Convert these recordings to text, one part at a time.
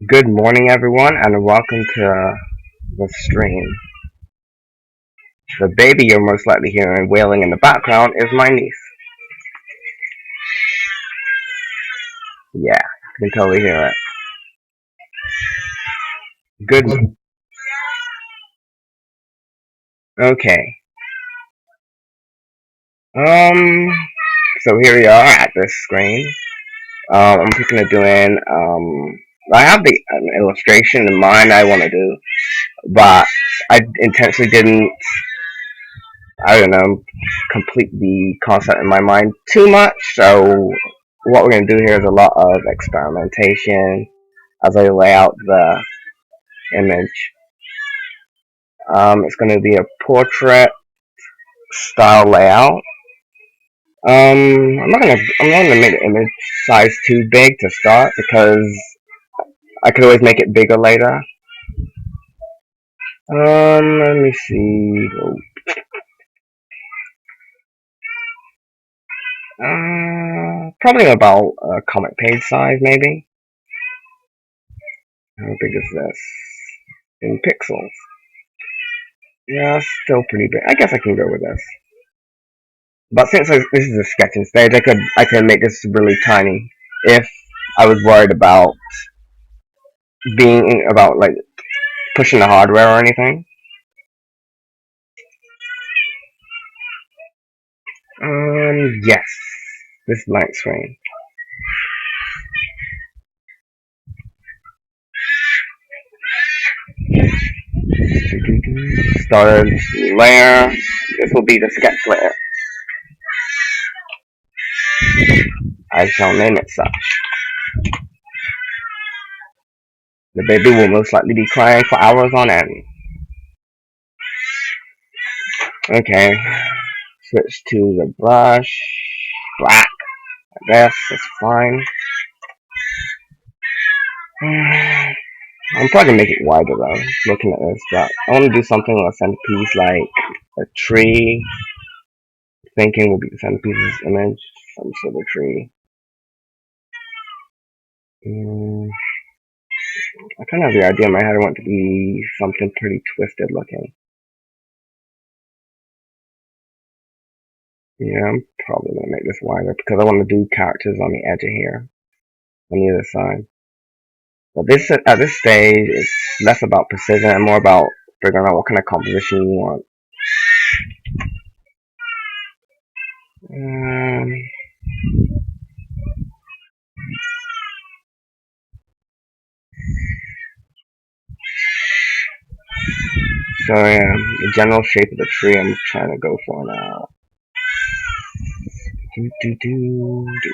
Good morning, everyone, and welcome to the stream. The baby you're most likely hearing wailing in the background is my niece. Yeah, you can totally hear it. Good. Okay. Um. So here we are at this screen. I'm thinking of doing. I have an illustration in mind I want to do, but I intentionally didn't. I don't know. Complete the concept in my mind too much. So what we're gonna do here is a lot of experimentation as I lay out the image. It's going to be a portrait style layout. I'm not gonna make the image size too big to start because I could always make it bigger later. Let me see. Probably about a comic page size, maybe. How big is this in pixels? Yeah, still pretty big. I guess I can go with this. But since this is a sketching stage, I could make this really tiny if I was worried about being about like pushing the hardware or anything. Yes, this blank screen. Started layer. This will be the sketch layer. I shall name it such. The baby will most likely be crying for hours on end. Okay, switch to the brush. Black. I guess that's fine. I'm probably gonna make it wider though, looking at this, but I want to do something on a centerpiece like a tree. Thinking will be the centerpiece of this image, some sort of tree. Mm, I kind of have the idea in my head I want it to be something pretty twisted looking. Yeah, I'm probably gonna make this wider because I want to do characters on the edge of here, on either side. But this at this stage, it's less about precision and more about figuring out what kind of composition you want. Um, so yeah, the general shape of the tree I'm trying to go for now. Do, do, do, do,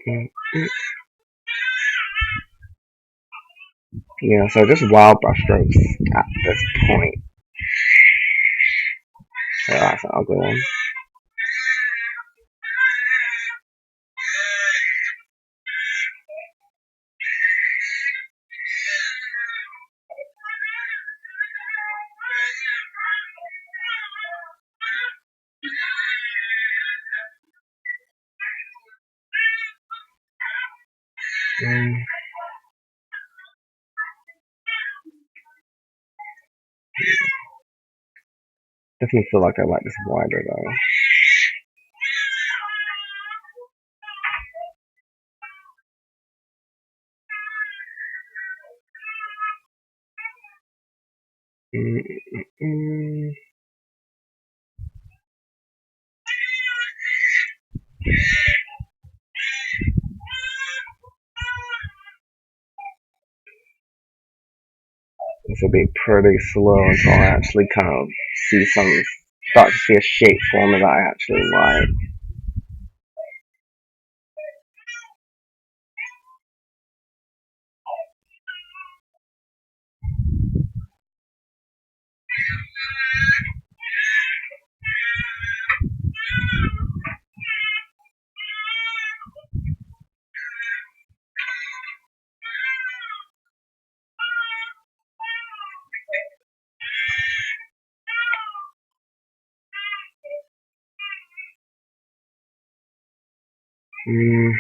do, do. Yeah, so just wild brushstrokes at this point. So that's an ugly one. Mm, definitely feel like I like this wider though. Mm, mm, mm. This will be pretty slow until I actually kind of start to see a shape form that I actually like. Mm,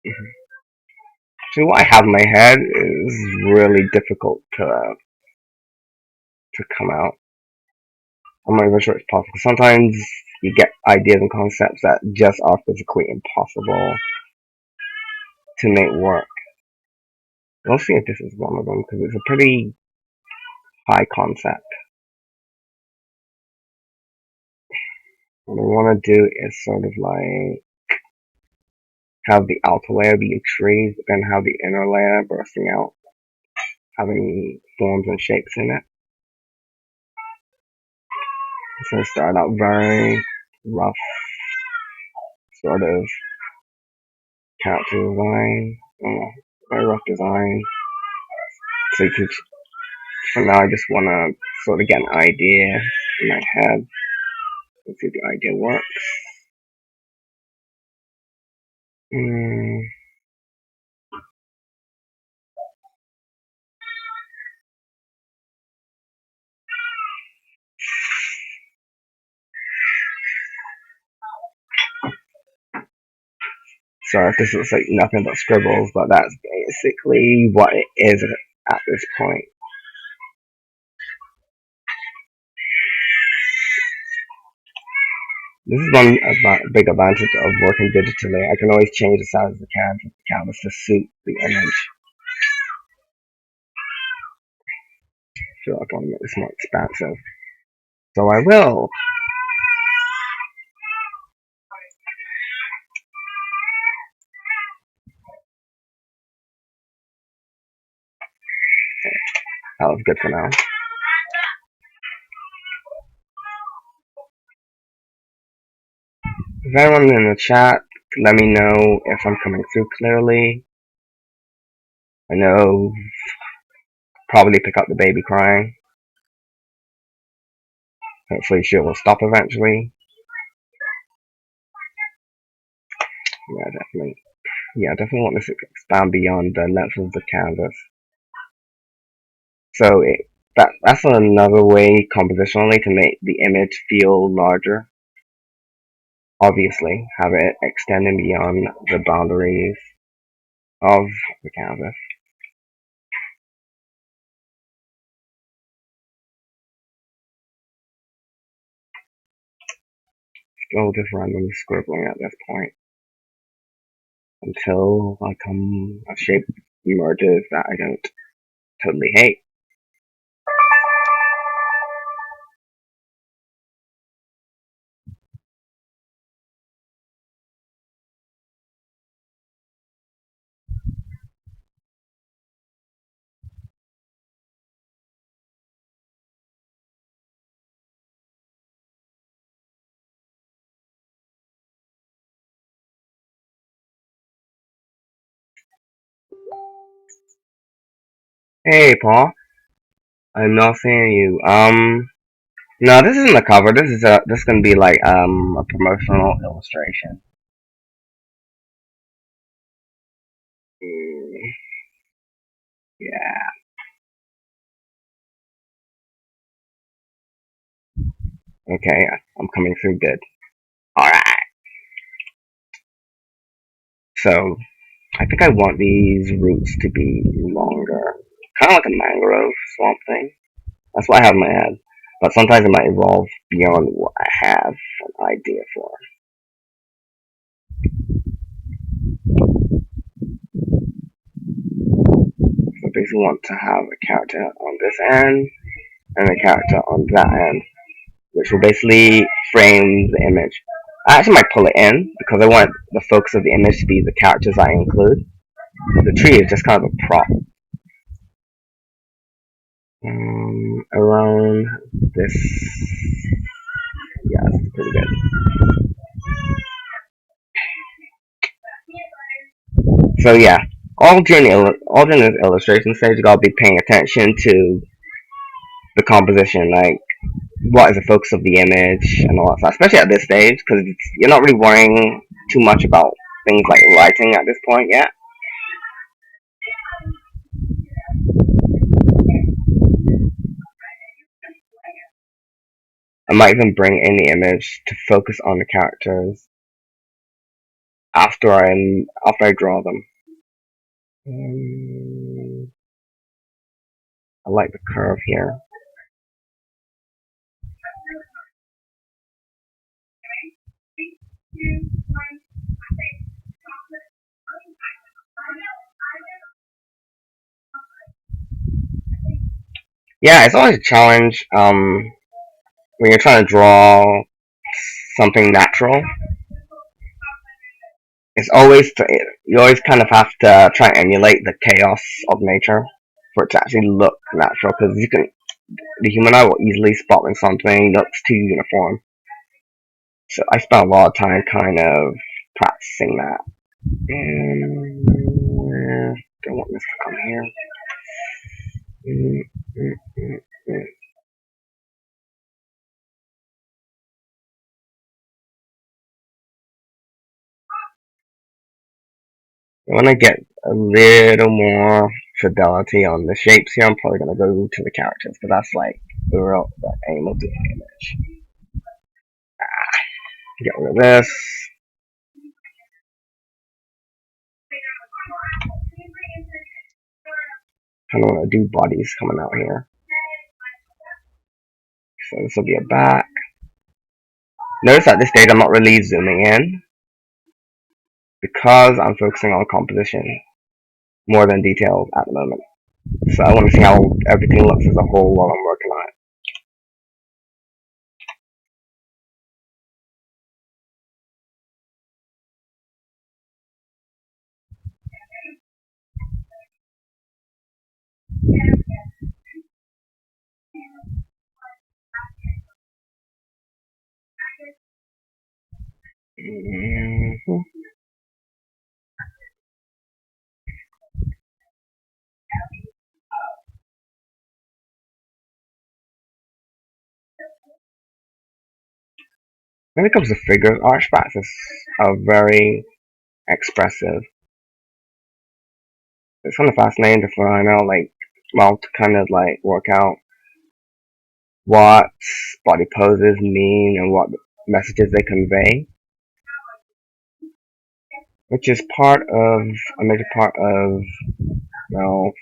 See, what I have in my head is really difficult to come out. I'm not even sure it's possible. Sometimes you get ideas and concepts that just are physically impossible to make work. We'll see if this is one of them because it's a pretty high concept. What I want to do is sort of like have the outer layer be a tree, but then have the inner layer bursting out, having forms and shapes in it. So start out very rough, sort of character design, very rough design. So you could, for now, I just want to sort of get an idea in my head and see if the idea works. Mm. Sorry if this looks like nothing but scribbles, but that's basically what it is at this point. This is one big advantage of working digitally. I can always change the size of the canvas to suit the image. I feel like I want to make this more expansive. So I will. That was good for now. If anyone in the chat, let me know if I'm coming through clearly. I know, probably pick up the baby crying. Hopefully she will stop eventually. Yeah, definitely want this to expand beyond the length of the canvas. So that's another way compositionally to make the image feel larger. Obviously, have it extending beyond the boundaries of the canvas. Still just randomly scribbling at this point until a shape emerges that I don't totally hate. Hey, Paul. I'm not seeing you. No, this isn't a cover. This is gonna be like a promotional illustration. Mm, yeah. Okay, I'm coming through good. All right. So I think I want these roots to be longer, kind of like a mangrove swamp thing. That's what I have in my head. But sometimes it might evolve beyond what I have an idea for. So basically, want to have a character on this end and a character on that end, which will basically frame the image. I actually might pull it in because I want the focus of the image to be the characters I include. The tree is just kind of a prop. Around this, yeah, that's pretty good. So yeah, all during this illustration stage, you gotta be paying attention to the composition, like what is the focus of the image and all that stuff, especially at this stage, because you're not really worrying too much about things like lighting at this point yet. I might even bring in the image to focus on the characters after I draw them. I like the curve here. Yeah, it's always a challenge when you're trying to draw something natural. It's always you always kind of have to try and emulate the chaos of nature for it to actually look natural. Because the human eye will easily spot when something looks too uniform. So I spent a lot of time kind of practicing that. And don't want this to come here. Mm, mm, mm, mm. I want to get a little more fidelity on the shapes here. I'm probably gonna go to the characters, but that's like the aim of the image. Get rid of this. Kind of want to do bodies coming out here. So this will be a back. Notice at this stage I'm not really zooming in because I'm focusing on composition more than details at the moment. So I want to see how everything looks as a whole while I'm working on it. Mm-hmm. When it comes to figures, artifacts are very expressive. It's kind of fascinating to find out, like, well, to kind of like work out what body poses mean and what messages they convey, which is part of a major part of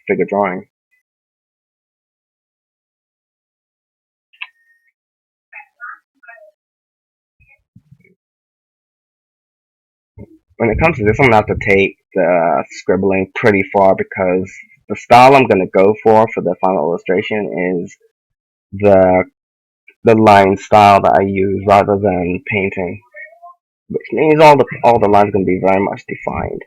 figure drawing. When it comes to this, I'm gonna have to take the scribbling pretty far because the style I'm gonna go for the final illustration is the the line style that I use rather than painting, which means all the lines are gonna be very much defined.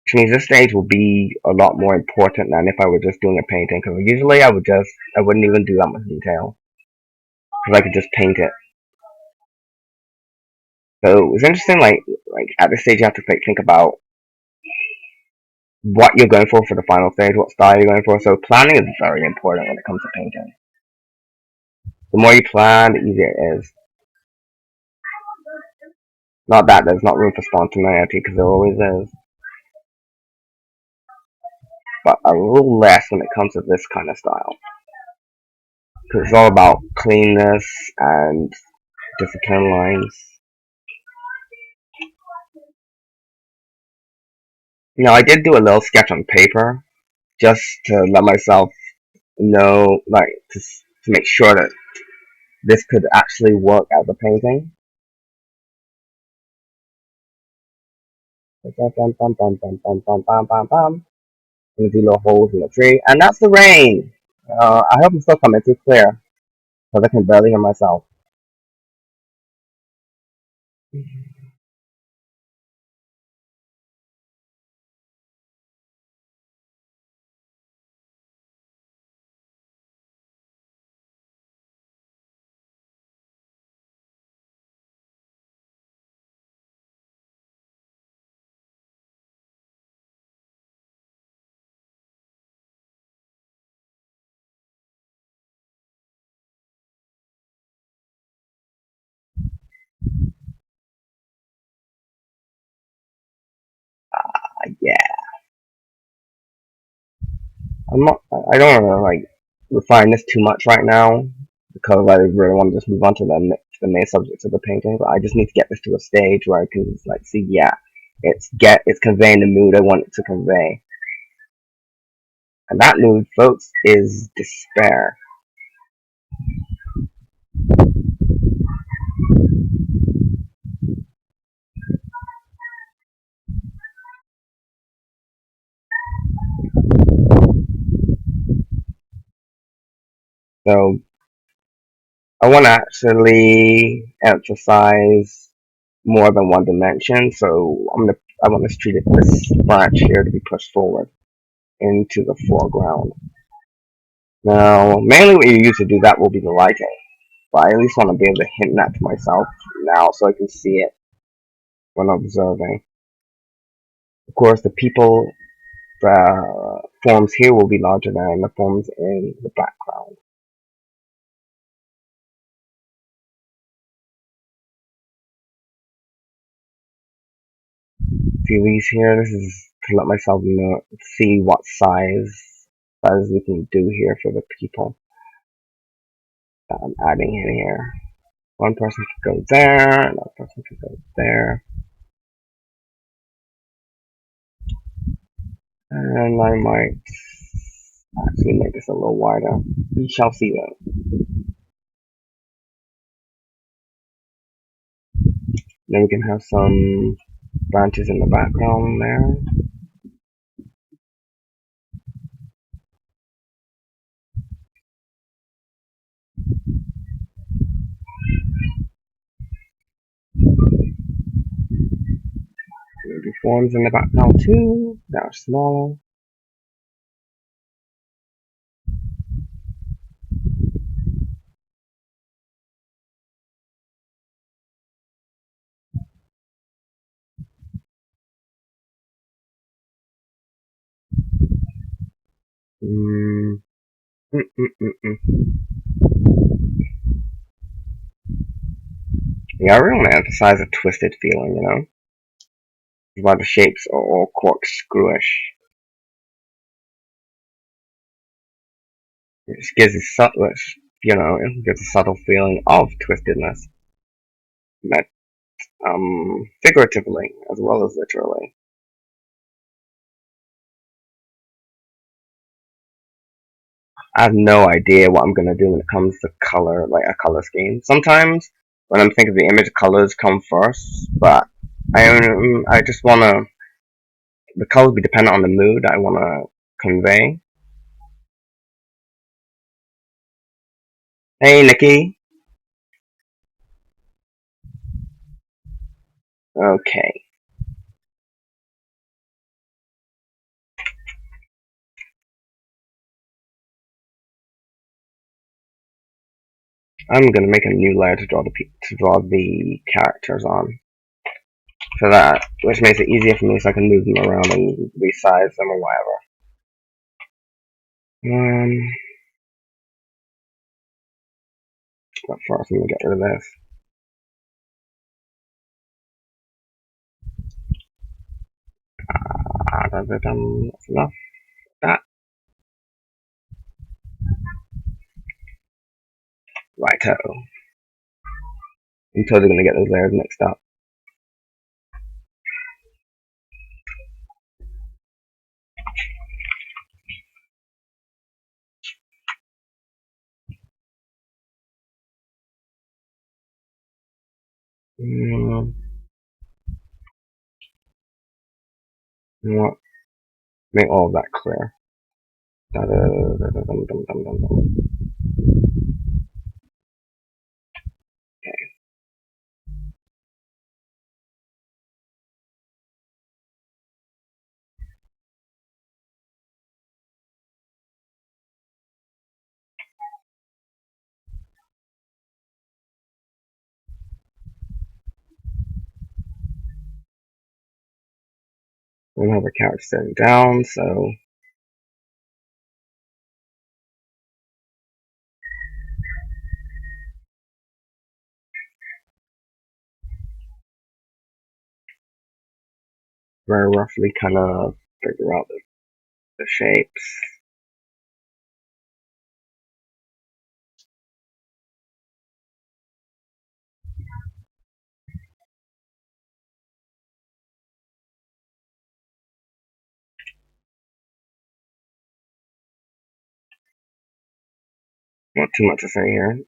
Which means this stage will be a lot more important than if I were just doing a painting. Because usually I wouldn't even do that much detail because I could just paint it. So it's interesting. Like at this stage, you have to think about what you're going for the final stage, what style you're going for. So planning is very important when it comes to painting. The more you plan, the easier it is. Not that there's not room for spontaneity, because there always is, but a little less when it comes to this kind of style. Because it's all about cleanness and disciplined lines. I did do a little sketch on paper just to let myself know, like, to make sure that this could actually work as a painting. And do little holes in the tree, and that's the rain. I hope I'm still coming through clear, because I can barely hear myself. Yeah, I'm not. I don't want to like refine this too much right now because I really want to just move on to the main subject of the painting, but I just need to get this to a stage where I can like see, yeah, it's conveying the mood I want it to convey. And that mood, folks, is despair. So I want to actually emphasize more than one dimension. So I want to treat this branch here to be pushed forward into the foreground. Now, mainly what you use to do that will be the lighting, but I at least want to be able to hint that to myself now so I can see it when observing. Of course, the forms here will be larger than the forms in the background. See these here? This is to let myself see what size we can do here for the people that I'm adding in here. One person could go there, another person could go there. And I might actually make this a little wider. We shall see though. Then we can have some branches in the background there. Maybe forms in the background too, that are smaller. Mm, mm, mm, mm, mm. Yeah, I really want to emphasize a twisted feeling, why the shapes are all corkscrewish. It just gives a it gives a subtle feeling of twistedness, met figuratively as well as literally. I have no idea what I'm gonna do when it comes to color, like a color scheme. Sometimes when I'm thinking of the image, colors come first, but I just wanna the colors be dependent on the mood I wanna convey. Hey, Nikki. Okay, I'm gonna make a new layer to draw the characters on. So that, which makes it easier for me so I can move them around and resize them or whatever. But first I'm gonna get rid of this. That's enough. That. Righto. I'm totally gonna get those layers mixed up. You know what? Make all of that clear. I don't have a character setting down, so very roughly kind of figure out the shapes. Not too much to say here.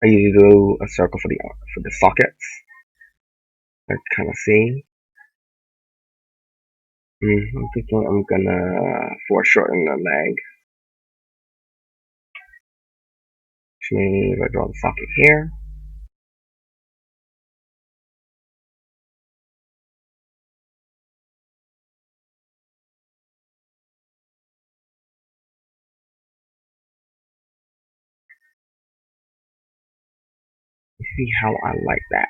I usually do a circle for the sockets. I kind of see. I'm thinking I'm gonna foreshorten the leg, which means I draw the socket here. See how I like that.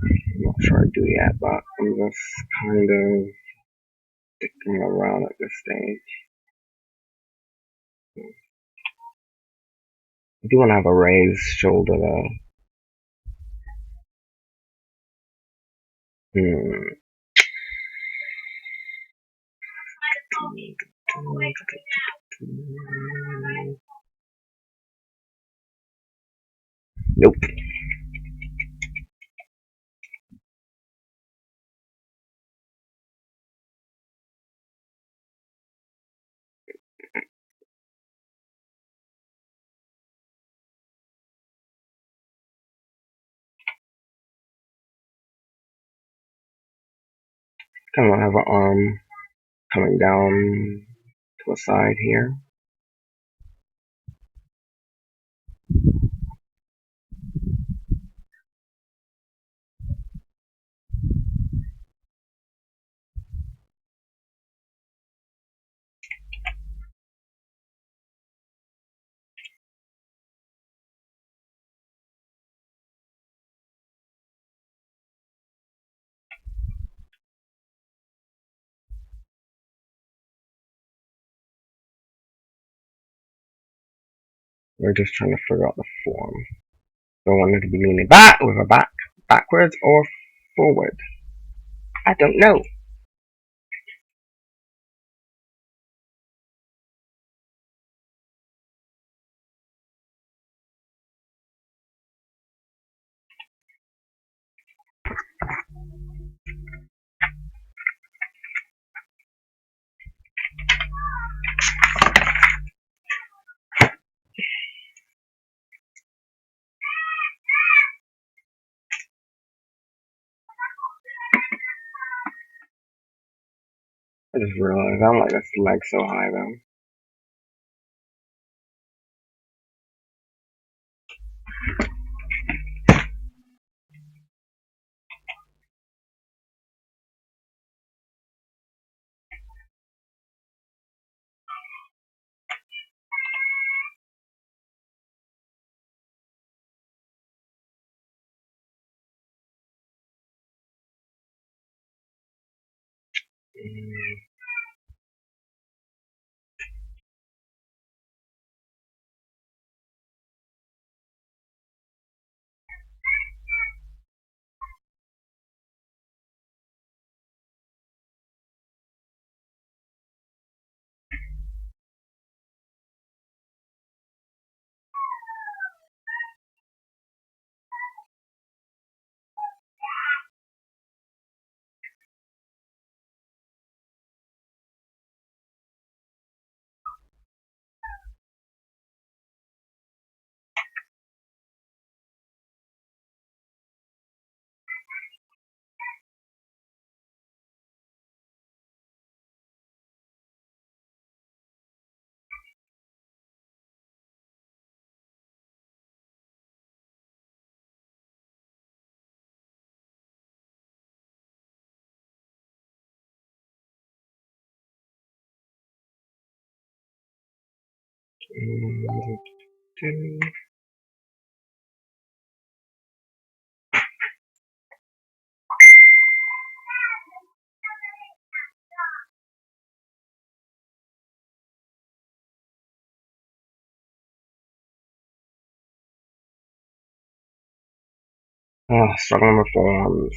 I'm not sure I do yet, but I'm just kind of sticking around at this stage. I do want to have a raised shoulder though. Hmm. Nope. Kind of want to have an arm coming down to the side here. We're just trying to figure out the form. Do I want it to be leaning back with a backwards or forward? I don't know. I just realized I don't like this leg so high though. Struggling with forms.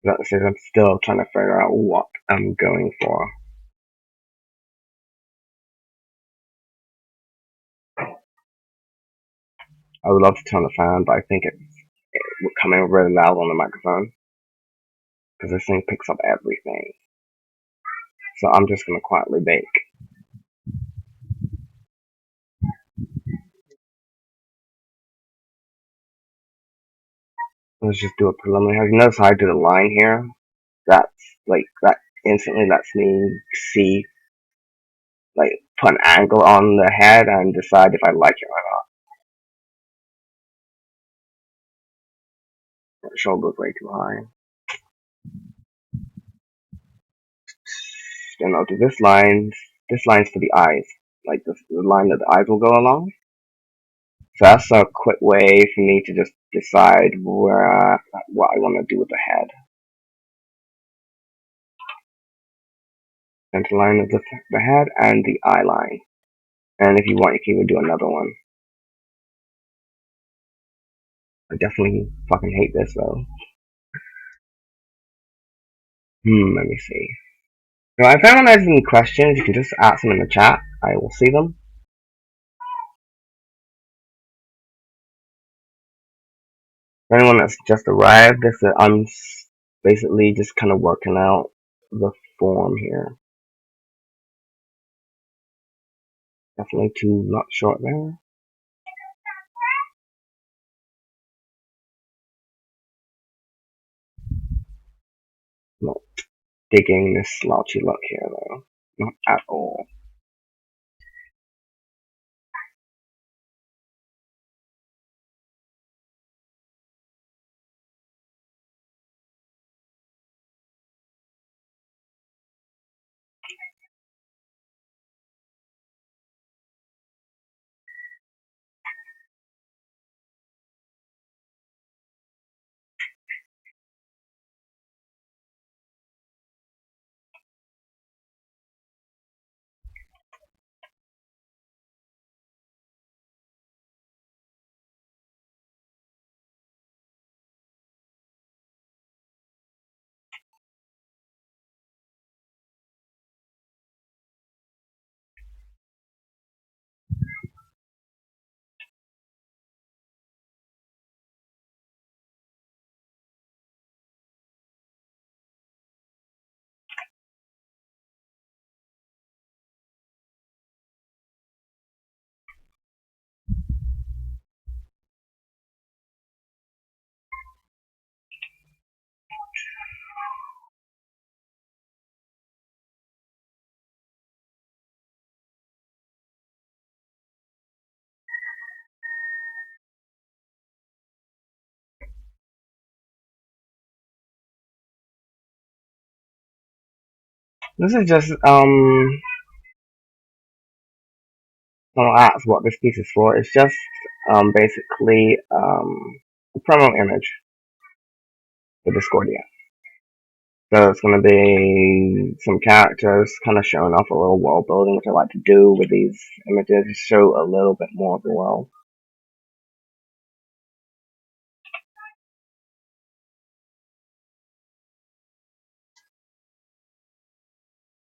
That says I'm still trying to figure out what I'm going for. I would love to turn the fan, but I think it would come in really loud on the microphone because this thing picks up everything. So I'm just gonna quietly bake. Let's just do a preliminary. You notice how I do the line here? That's like that instantly lets me see, like, put an angle on the head and decide if I like it or not. The shoulder's way too high. Then I'll do this line. This line's for the eyes, like the line that the eyes will go along. So that's a quick way for me to just decide where what I want to do with the head. Center line of the head and the eye line. And if you want, you can even do another one. I definitely fucking hate this though. Let me see. So if anyone has any questions, you can just ask them in the chat. I will see them. For anyone that's just arrived, I'm basically just kind of working out the form here. Definitely too not short there. Not digging this slouchy look here though. Not at all. This is just I'll ask what this piece is for. It's just basically a promo image for Discordia. So it's going to be some characters kind of showing off a little world building, which I like to do with these images, to show a little bit more of the world.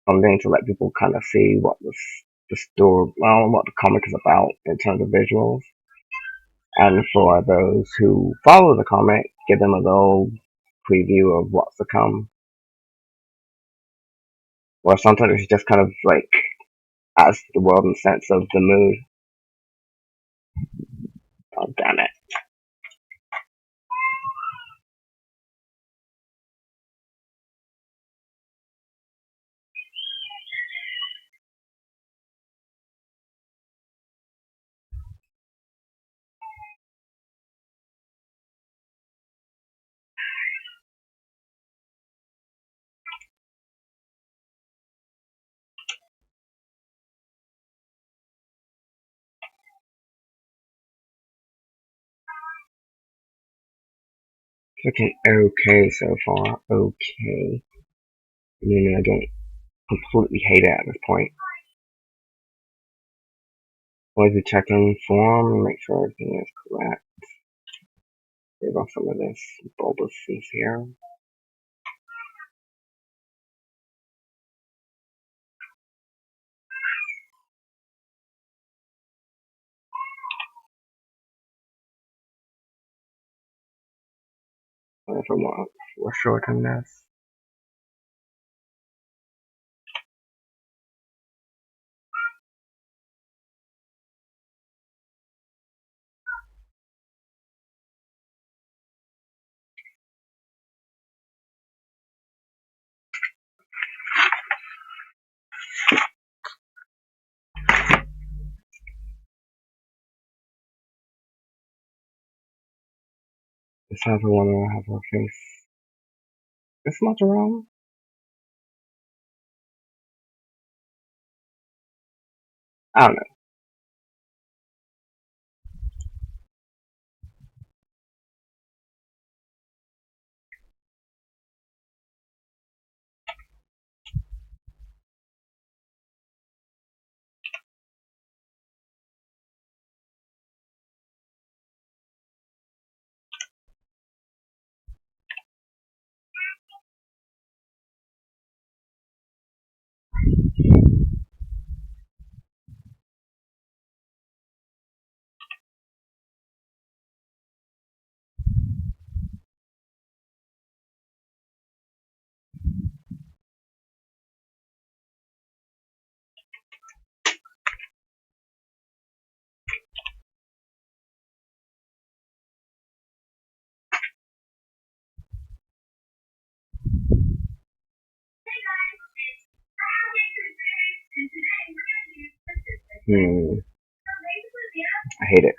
Something to let people kind of see what the story, well, what the comic is about in terms of visuals. And for those who follow the comic, give them a little preview of what's to come. Or sometimes it's just kind of like adds to the world in the sense of the mood. Oh, damn it. Looking okay so far. Okay. Meaning I don't completely hate it at this point. Always be checking form, make sure everything is correct. Save off some of this bulbousness here. if I want to shorten this. This has a one I have her face. This much around? I don't know. I hate it.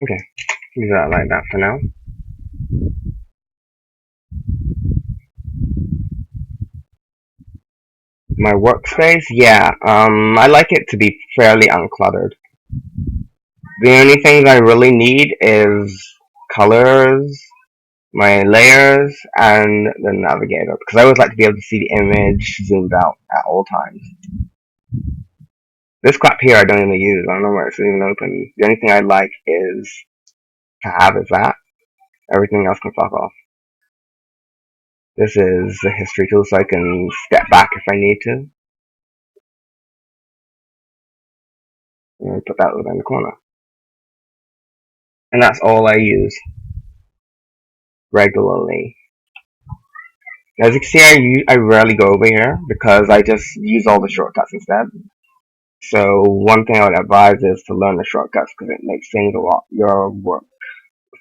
Okay, leave that like that for now. My workspace, yeah, I like it to be fairly uncluttered. The only things I really need is colors, my layers, and the navigator, because I always like to be able to see the image zoomed out at all times. This crap here I don't even use. I don't know where it's even open. The only thing I like is to have is that. Everything else can fuck off. This is a history tool so I can step back if I need to. And put that over in the corner. And that's all I use regularly. As you can see, I rarely go over here because I just use all the shortcuts instead. So one thing I would advise is to learn the shortcuts because it makes things your work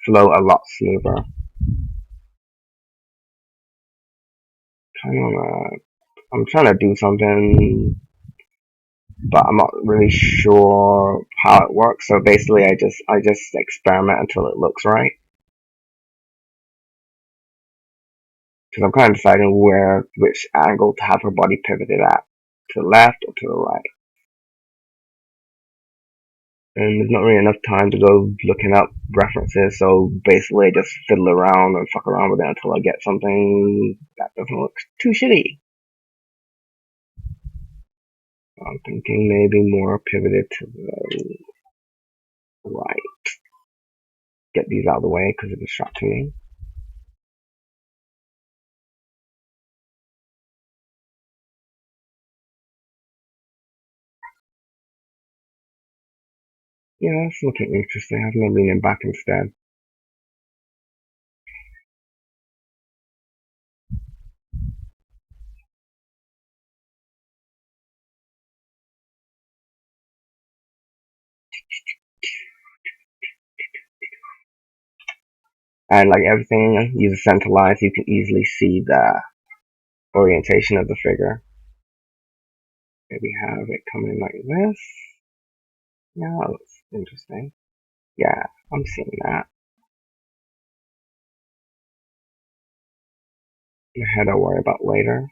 flow a lot smoother. I'm trying to do something, but I'm not really sure how it works. So basically, I just experiment until it looks right. Because I'm kind of deciding which angle to have her body pivoted at, to the left or to the right. And there's not really enough time to go looking up references, so basically I just fiddle around and fuck around with it until I get something that doesn't look too shitty. I'm thinking maybe more pivoted to the right. Get these out of the way because it's distracting me. Yeah, it's looking interesting. I'm gonna lean it back instead. And like everything uses center lines, you can easily see the orientation of the figure. Maybe have it come in like this. Yeah, that looks interesting. Yeah, I'm seeing that. The head I'll worry about later.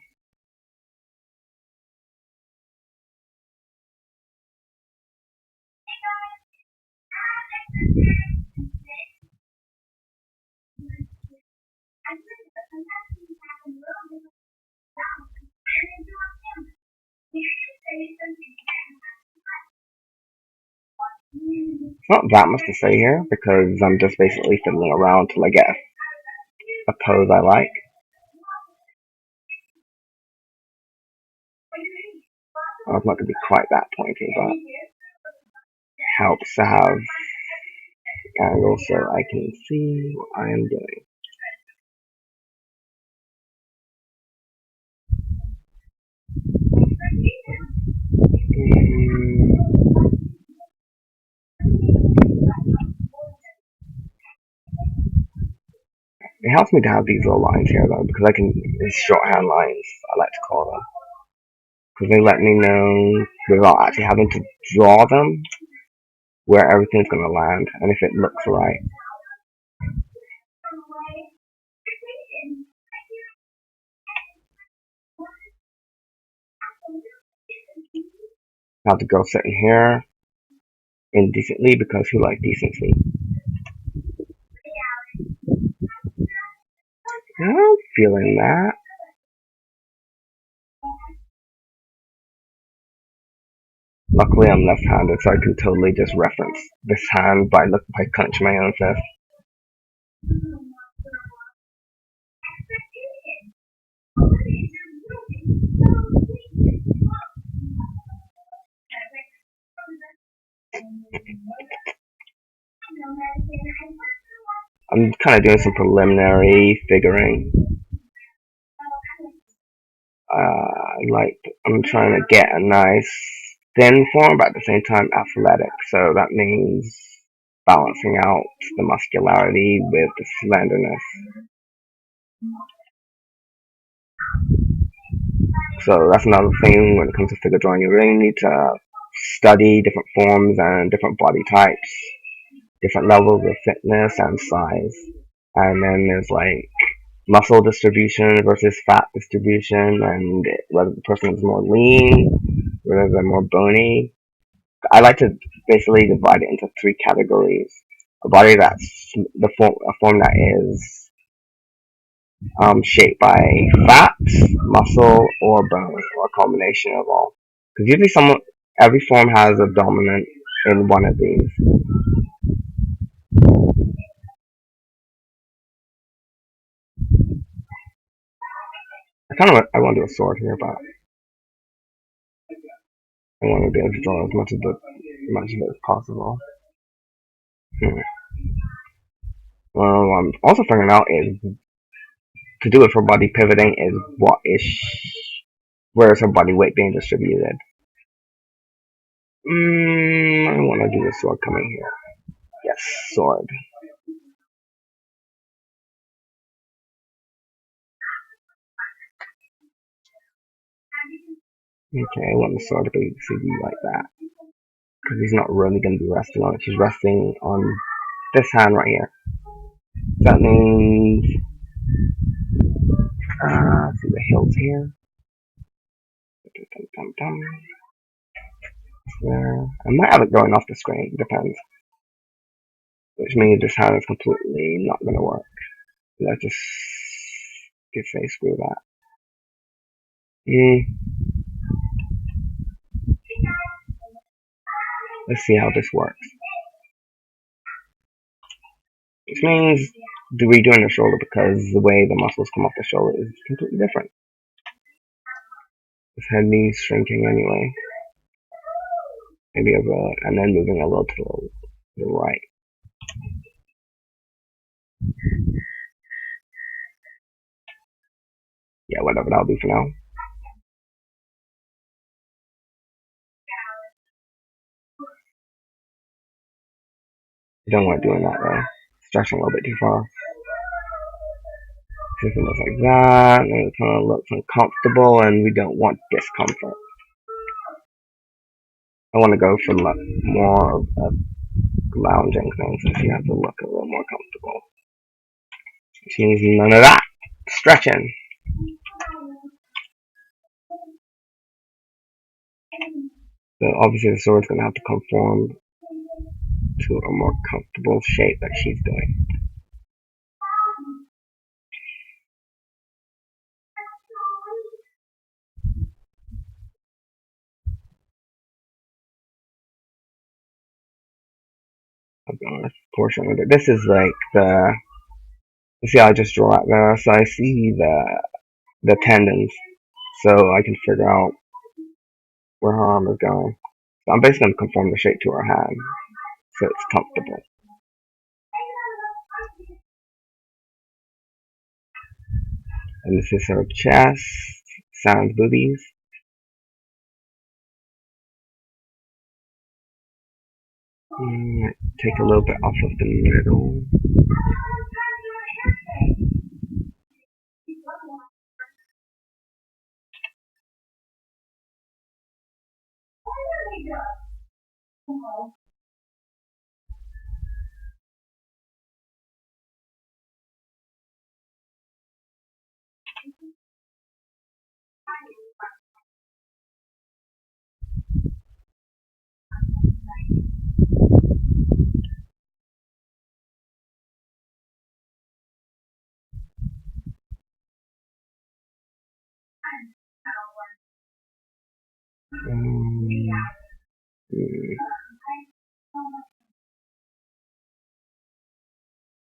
Not that much to say here because I'm just basically fiddling around till I get a pose I like. Oh, it's not going to be quite that pointy, but helps to have angle so I can see what I am doing. It helps me to have these little lines here though, because I can, these shorthand lines, I like to call them, because they let me know without actually having to draw them where everything's going to land and if it looks right. I have to go sitting here indecently because who likes decency? I'm feeling that. Luckily, I'm left-handed, so I can totally just reference this hand by clenching my own fist. I'm kind of doing some preliminary figuring. I'm trying to get a nice thin form, but at the same time athletic. So that means balancing out the muscularity with the slenderness. So that's another thing when it comes to figure drawing. You really need to study different forms and different body types, different levels of fitness and size. And then there's like muscle distribution versus fat distribution, and whether the person is more lean, whether they're more bony. I like to basically divide it into three categories: a body that's a form that is shaped by fat, muscle, or bone, or a combination of all. Because usually, every form has a dominant in one of these. I want to do a sword here, but I want to be able to draw as much of it as possible. Hmm. Well, I'm also figuring out is to do it for body pivoting is where is her body weight being distributed. I want to do the sword coming here. Yes, sword. Okay, I want the sword to be like that because he's not really going to be resting on it. She's resting on this hand right here. That means see the hills here. Dum, dum, dum, there. I might have it going off the screen. Depends. Which means this hand is completely not going to work. Let's just say screw that. Let's see how this works. Which means redoing the shoulder because the way the muscles come off the shoulder is completely different. This head needs shrinking anyway. Maybe and then moving a little to the right. Yeah, whatever, that'll do for now. I don't like doing that though. Stretching a little bit too far. So if it looks like that, and it kind of looks uncomfortable, and we don't want discomfort. I want to go for more of a lounging thing, so you have to look a little more comfortable. Which means none of that stretching. So obviously the sword's going to have to conform to a more comfortable shape that she's doing. the portion of it. This is like the. You see, I just draw out there, so I see the tendons, so I can figure out where her arm is going. So I'm basically going to conform the shape to her hand, so it's comfortable. And this is her chest, sounds boobies. Take a little bit off of the middle. Um,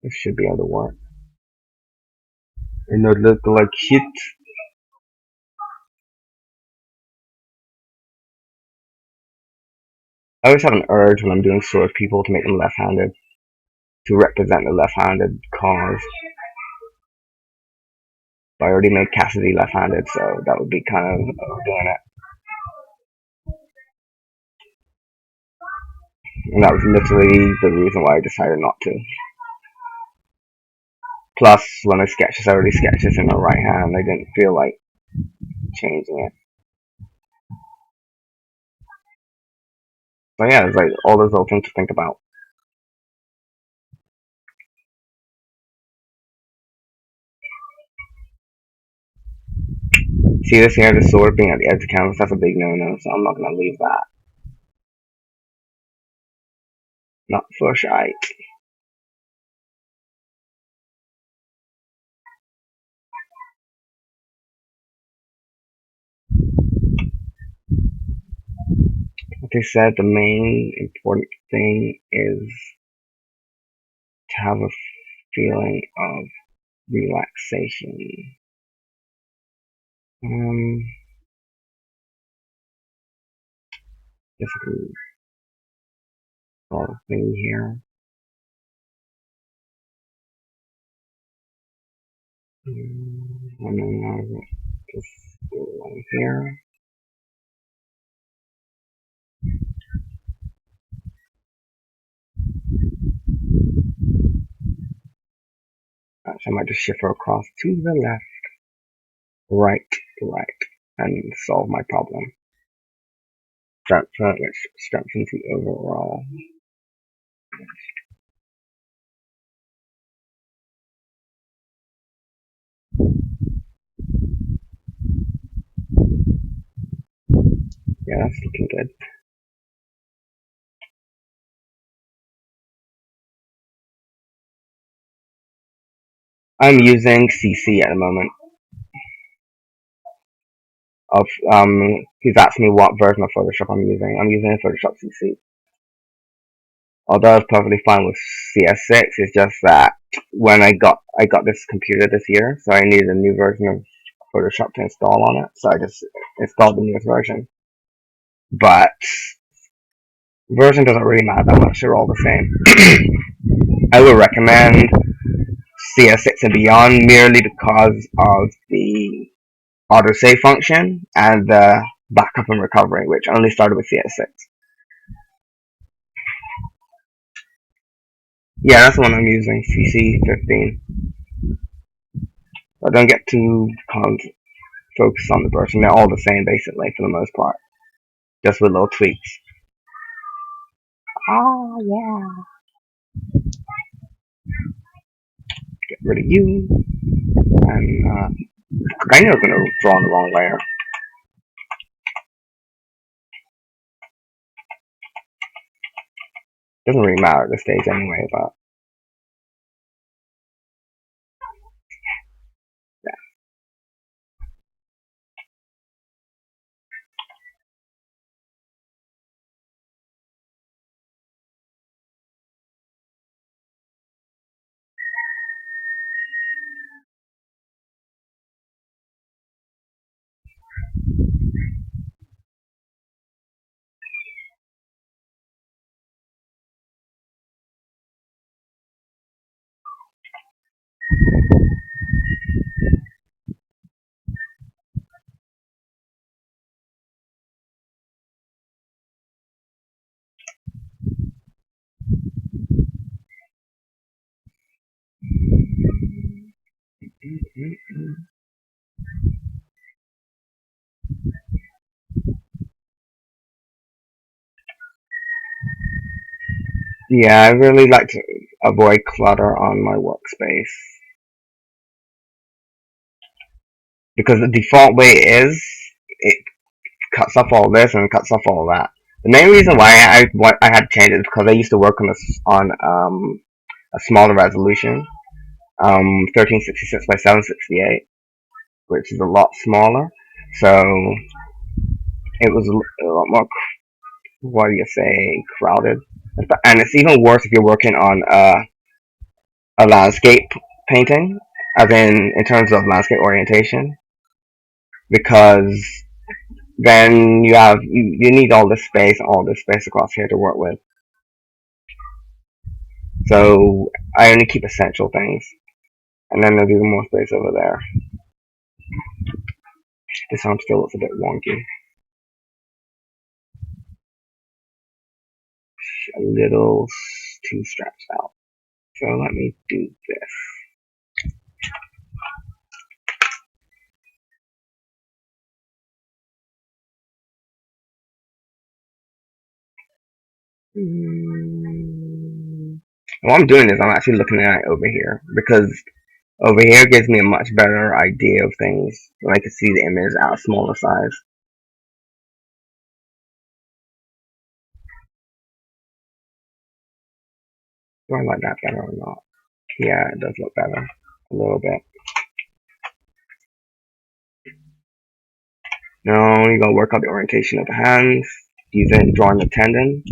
this should be able to work. And it look like shit. I always have an urge when I'm doing sword people to make them left-handed, to represent the left-handed cause. But I already made Cassidy left-handed, so that would be kind of doing it. And that was literally the reason why I decided not to. Plus, when I sketched this, I already sketched this in my right hand. I didn't feel like changing it. So yeah, there's like all those little things to think about. See this here, the sword being at the edge of the canvas, that's a big no-no, so I'm not going to leave that. Not for shy. Like I said, the main important thing is to have a feeling of relaxation. Just a sort of thing here. And then I'll just do one here. So I might just shift her across to the left, right, and solve my problem. Which strengthens the overall. Yeah, that's looking good. I'm using CC at the moment. He's asked me what version of Photoshop I'm using. I'm using Photoshop CC. Although it's perfectly fine with CS6, it's just that when I got this computer this year, so I needed a new version of Photoshop to install on it, so I just installed the newest version. But version doesn't really matter that much; they're all the same. I would recommend CS6 and beyond merely because of the autosave function and the backup and recovery, which only started with CS6. Yeah, that's the one I'm using, CC15. I don't get too focused on the version. They're all the same, basically, for the most part. Just with little tweaks. Oh, yeah. Get rid of you. And, I knew I was going to draw on the wrong layer. Doesn't really matter at this stage anyway, but Yeah, I really like to avoid clutter on my workspace because the default way is it cuts off all this and cuts off all that. The main reason why I had to change it is because I used to work on a smaller resolution, 1366 by 768, which is a lot smaller. So it was a lot more, what do you say, crowded. And it's even worse if you're working on a landscape painting, as in terms of landscape orientation, because then you need all this space across here to work with. So I only keep essential things, and then I'll do more space over there. This arm still looks a bit wonky, a little too stretched out. So let me do this. What I'm doing is I'm actually looking at it over here because over here gives me a much better idea of things. I can see the image at a smaller size. Do I like that better or not? Yeah, it does look better. A little bit. Now you gotta work out the orientation of the hands, using drawing the tendon.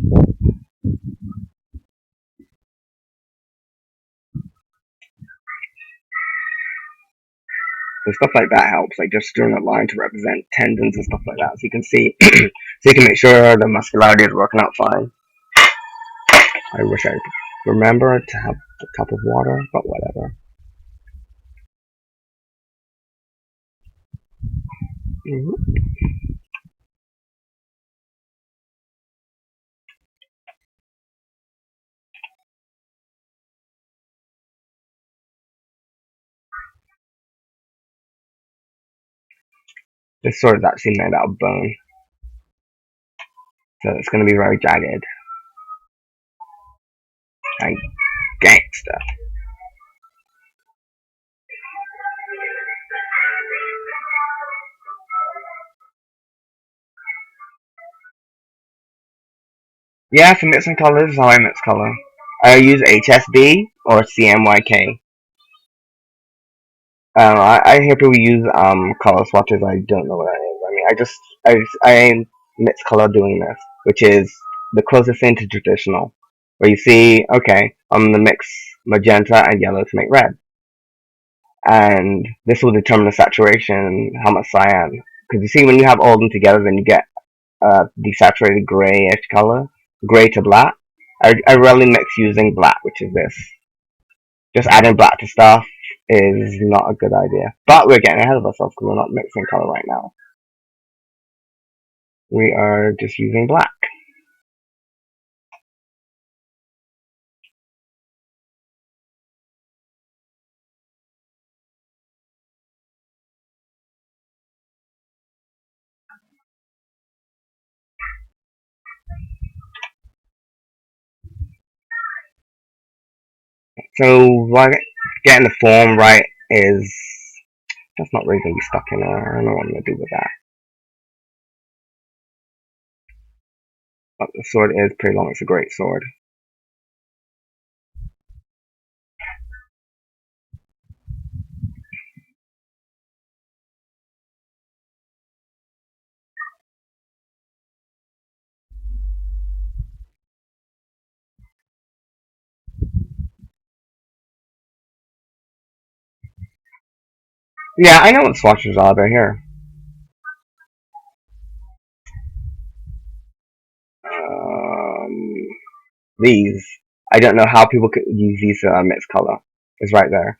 And stuff like that helps, like just drawing a line to represent tendons and stuff like that, so you can see, so you can make sure the muscularity is working out fine. I wish I remember to have a cup of water, but whatever. Mm-hmm. This sword is actually made out of bone, so it's going to be very jagged and gangster. Yeah, for mixing colors, this is how I mix color. I use HSB or CMYK. I hear people use color swatches. I don't know what that is. I mean, I mix color doing this, which is the closest thing to traditional, where you see, okay, I'm gonna mix magenta and yellow to make red, and this will determine the saturation, how much cyan. Because you see, when you have all of them together, then you get desaturated grayish color, gray to black. I rarely mix using black, which is this. Just adding black to stuff is not a good idea. But we're getting ahead of ourselves because we're not mixing color right now. We are just using black. So like getting the form right is that's not really gonna be stuck in there. I don't know what I'm gonna do with that. But the sword is pretty long. It's a great sword. Yeah, I know what swatches are. They're here. these. I don't know how people could use these to mix color. It's right there.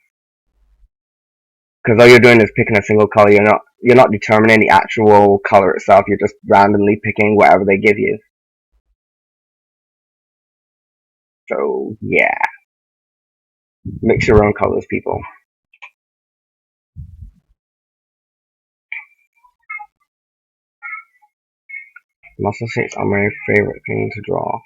Because all you're doing is picking a single color. You're not determining the actual color itself. You're just randomly picking whatever they give you. So yeah, mix your own colors, people. Muscle shapes are my favorite thing to draw.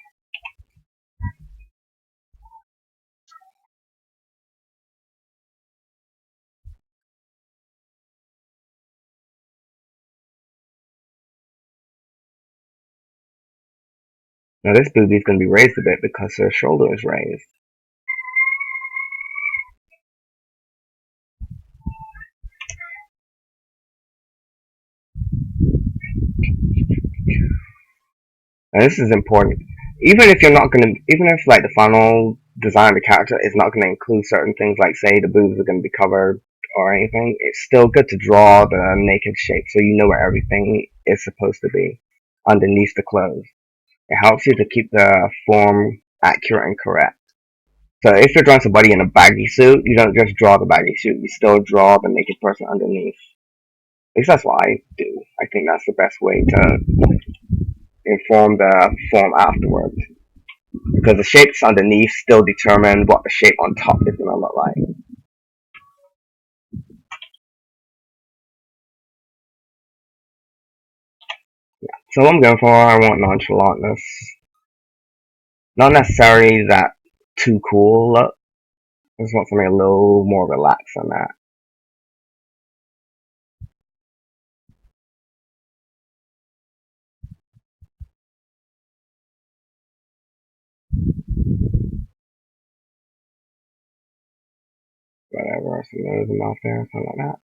Now this boobie's gonna be raised a bit because her shoulder is raised. And this is important. Even if like the final design of the character is not gonna include certain things, like say the boobs are gonna be covered or anything, it's still good to draw the naked shape so you know where everything is supposed to be underneath the clothes. It helps you to keep the form accurate and correct. So if you're drawing somebody in a baggy suit, you don't just draw the baggy suit, you still draw the naked person underneath. At least that's what I do. I think that's the best way to inform the form afterwards. Because the shapes underneath still determine what the shape on top is going to look like. So what I'm going for, I want nonchalantness. Not necessarily that too cool look. I just want something a little more relaxed than that. Whatever, some nose and mouth there, something like that.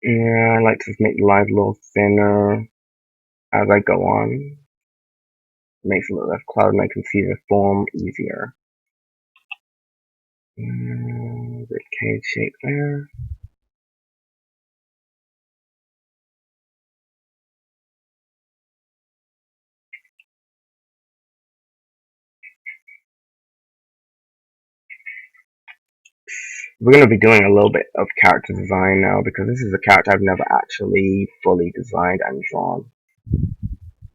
Yeah, I like to make the lines a little thinner as I go on. Makes it look less clouded and I can see the form easier. Rib cage shape there. We're going to be doing a little bit of character design now because this is a character I've never actually fully designed and drawn.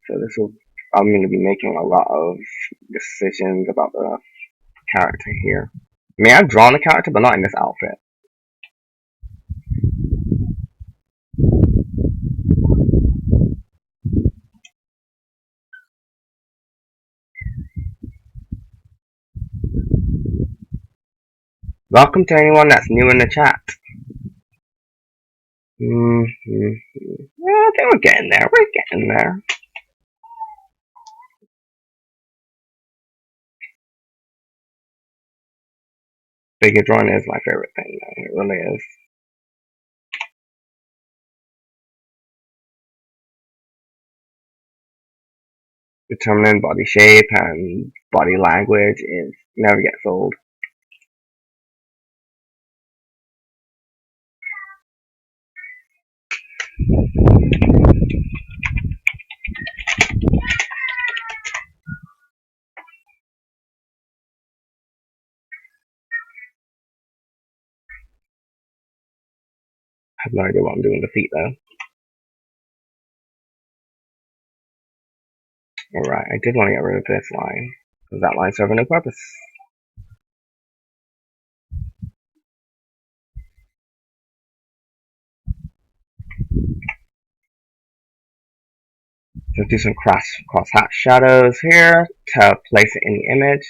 So I'm going to be making a lot of decisions about the character here. I mean, I've drawn the character, but not in this outfit. Welcome to anyone that's new in the chat. Yeah, I think we're getting there. We're getting there. Figure drawing is my favorite thing, though. It really is. Determining body shape and body language is never gets old. I have no idea what I'm doing with the feet, though. Alright, I did want to get rid of this line, because that line serves no purpose. Just do some cross hatch shadows here to place it in the image.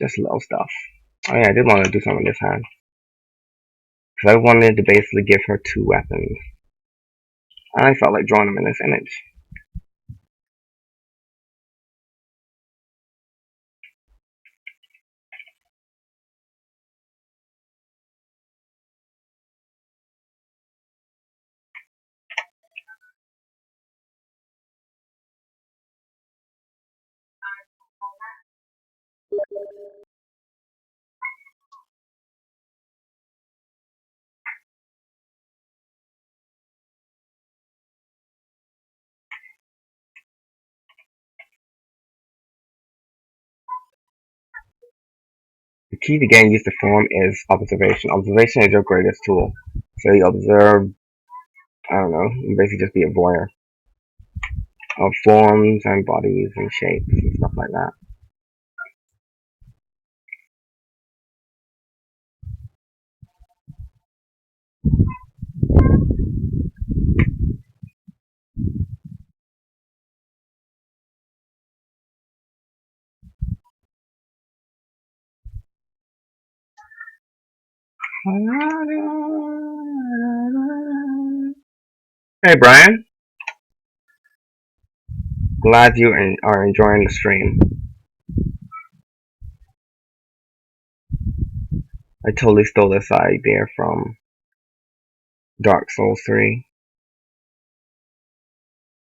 Just little stuff. Oh yeah, I did want to do something with this hand. Because I wanted to basically give her two weapons. And I felt like drawing them in this image. The key to getting used to form is observation. Observation is your greatest tool. So you observe, I don't know, you basically just be a voyeur of forms and bodies and shapes and stuff like that. Hey Brian, glad you are enjoying the stream. I totally stole this idea from Dark Souls 3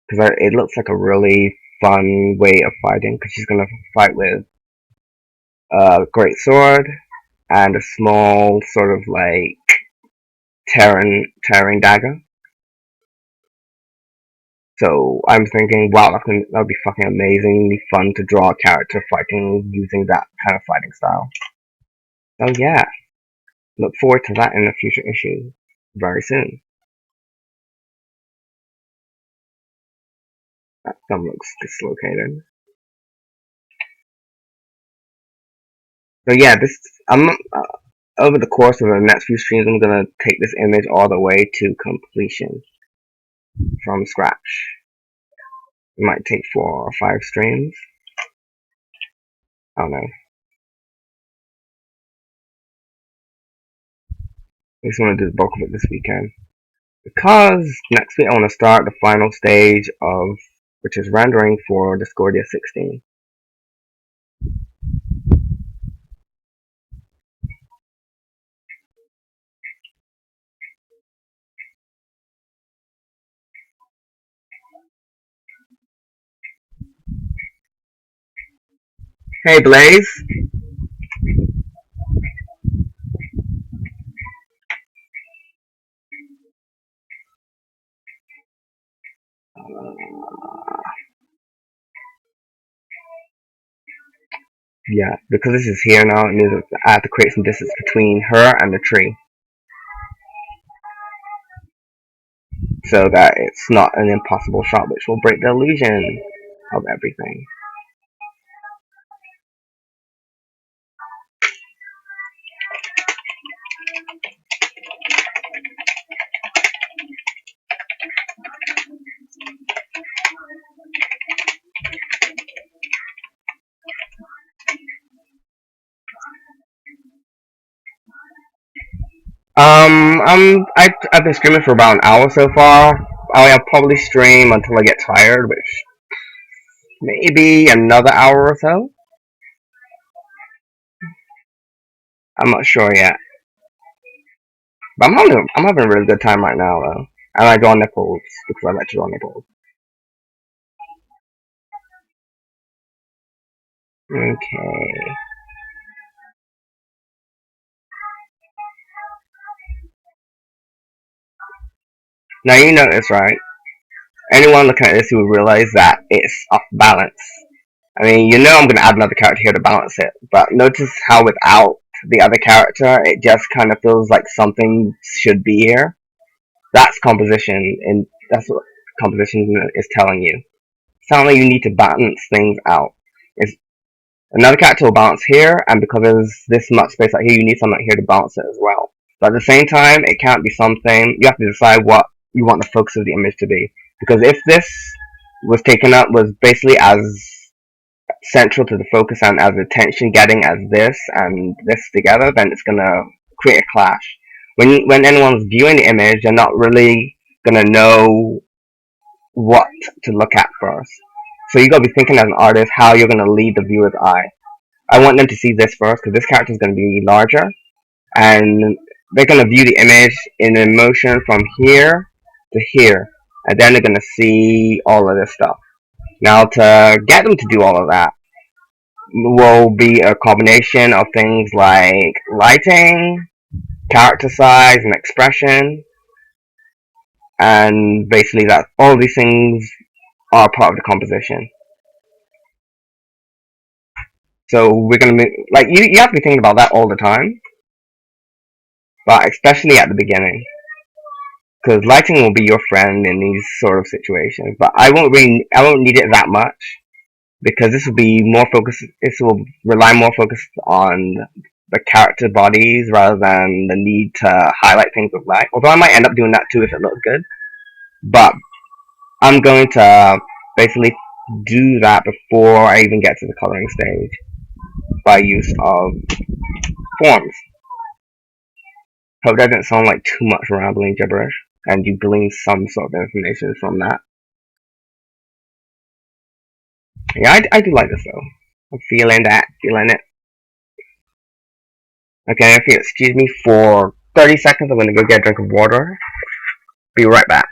because it looks like a really fun way of fighting. Because she's gonna fight with a great sword and a small sort of like tearing dagger. So I'm thinking, wow, that would be fucking amazingly fun to draw a character fighting using that kind of fighting style. So yeah, look forward to that in a future issue very soon. That thumb looks dislocated. So yeah, this I'm over the course of the next few streams, I'm gonna take this image all the way to completion from scratch. It might take 4 or 5 streams. I don't know. I just want to do the bulk of it this weekend. Because next week I want to start the final stage of, which is rendering for Diskordia 16. Hey Blaze! Yeah, because this is here now, I have to create some distance between her and the tree. So that it's not an impossible shot, which will break the illusion of everything. I've been streaming for about an hour so far. I'll probably stream until I get tired, which maybe another hour or so. I'm not sure yet. But I'm having a really good time right now though. And I draw nipples because I like to draw nipples. Okay. Now you notice, right? Anyone looking at this will realize that it's off balance. I mean, you know I'm going to add another character here to balance it, but notice how without the other character, it just kind of feels like something should be here. That's composition, and that's what composition is telling you. Suddenly you need to balance things out. It's, another character will balance here, and because there's this much space out here, you need something here to balance it as well. But at the same time, it can't be something, you have to decide what you want the focus of the image to be. Because if this was basically as central to the focus and as attention getting as this and this together, then it's gonna create a clash. When anyone's viewing the image, they're not really gonna know what to look at first. So you gotta be thinking as an artist how you're gonna lead the viewer's eye. I want them to see this first because this character is gonna be larger, and they're gonna view the image in a motion from here to here, and then they're gonna see all of this stuff. Now to get them to do all of that will be a combination of things like lighting, character size, and expression, and basically that all these things are part of the composition. So we're gonna move, like you have to be thinking about that all the time, but especially at the beginning, because lighting will be your friend in these sort of situations. But I won't need it that much because this will be more focused. This will rely more focused on the character bodies rather than the need to highlight things with light. Although I might end up doing that too if it looks good, but I'm going to basically do that before I even get to the coloring stage by use of forms. Hope that doesn't sound like too much rambling gibberish, and you glean some sort of information from that. Yeah, I do like this though. I'm feeling that, feeling it. Okay, if you excuse me for 30 seconds, I'm gonna go get a drink of water. Be right back.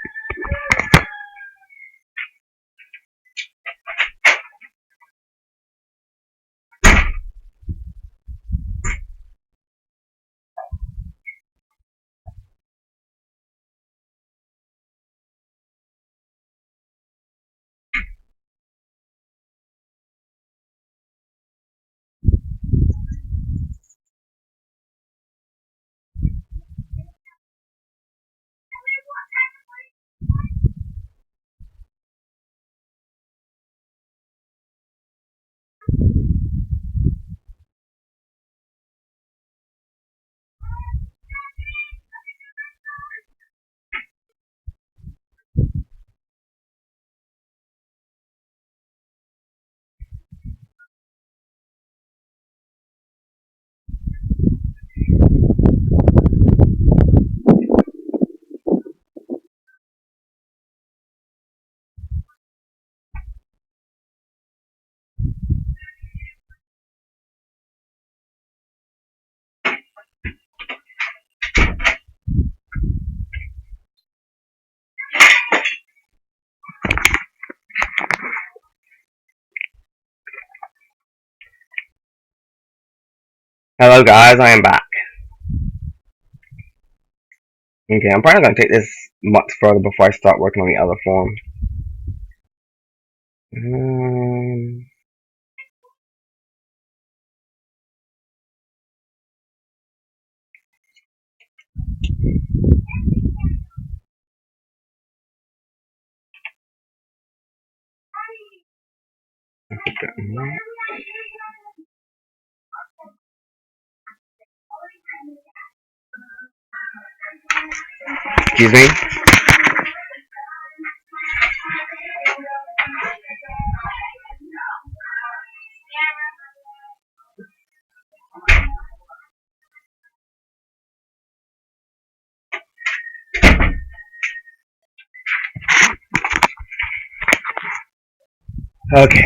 Hello guys, I am back. Okay, I'm probably gonna take this much further before I start working on the other form. Um, excuse me. Okay.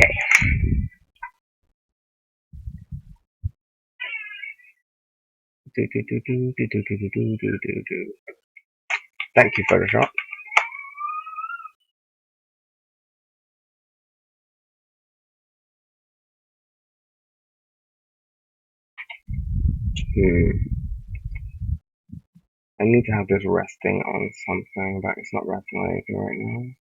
Thank you, Photoshop. Hmm. I need to have this resting on something, but it's not resting on anything right now.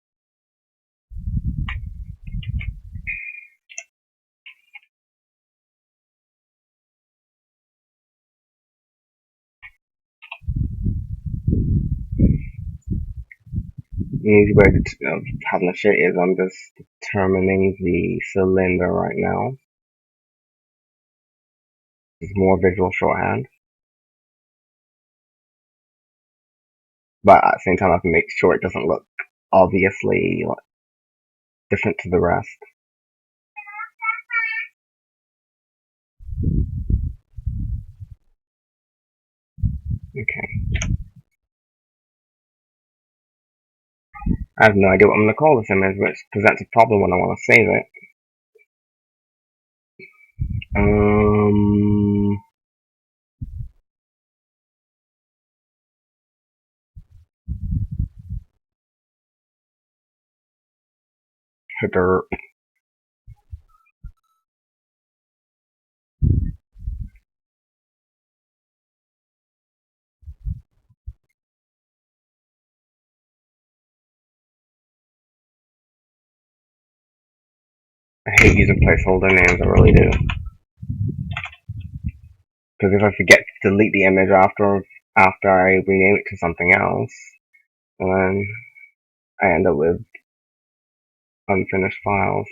The easy way of having a shit is I'm just determining the cylinder right now. It's more visual shorthand. But at the same time I have to make sure it doesn't look obviously like, different to the rest. Okay. I have no idea what I'm gonna call this image, which presents a problem when I want to save it. Um Header. I hate using placeholder names, I really do. Because if I forget to delete the image after I rename it to something else, then I end up with unfinished files.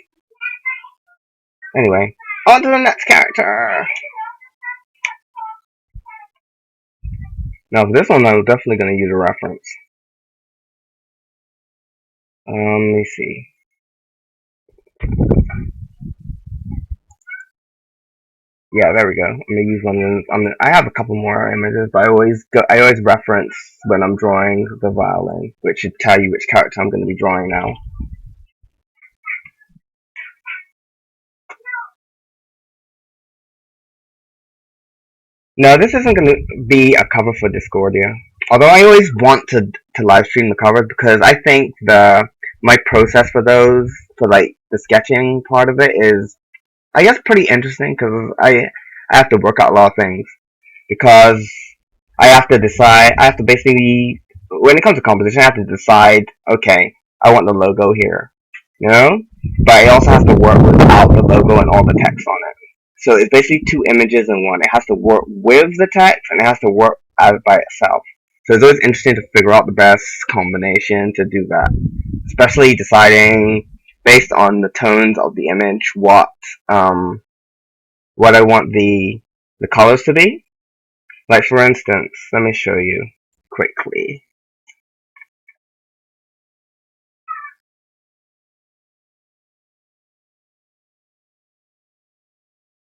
Anyway, on to the next character! Now for this one, I'm definitely going to use a reference. Let me see. Yeah, there we go. I'm gonna use one of them. I have a couple more images, but I always reference when I'm drawing the violin, which should tell you which character I'm going to be drawing now. No, this isn't going to be a cover for Discordia. Although I always want to live stream the cover because I think my process for those, for like the sketching part of it, is I guess pretty interesting because I have to work out a lot of things because I have to basically, when it comes to composition, I have to decide, okay, I want the logo here, you know? But I also have to work without the logo and all the text on it. So it's basically two images in one. It has to work with the text and it has to work as by itself. So it's always interesting to figure out the best combination to do that. Especially deciding based on the tones of the image what I want the colors to be. Like for instance, let me show you quickly.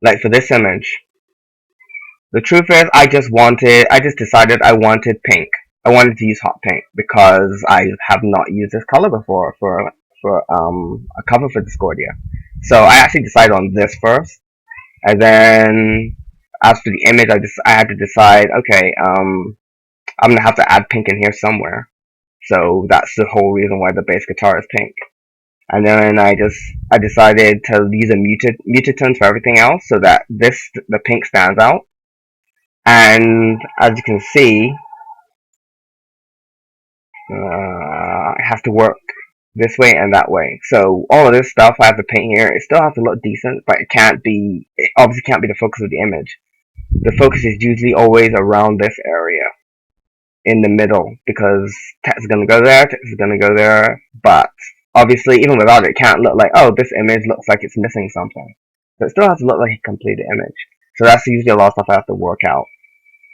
Like for this image, the truth is I just decided I wanted pink. I wanted to use hot pink because I have not used this color before for a cover for Discordia. So I actually decided on this first, and then as for the image, I had to decide. Okay, I'm gonna have to add pink in here somewhere. So that's the whole reason why the bass guitar is pink. And then I decided to use a muted tones for everything else so that the pink stands out. And as you can see, I have to work this way and that way. So all of this stuff I have to paint here. It still has to look decent, but it obviously can't be the focus of the image. The focus is usually always around this area in the middle because text is going to go there, text is going to go there, but obviously even without it, it can't look like, oh, this image looks like it's missing something. So it still has to look like a completed image. So that's usually a lot of stuff I have to work out.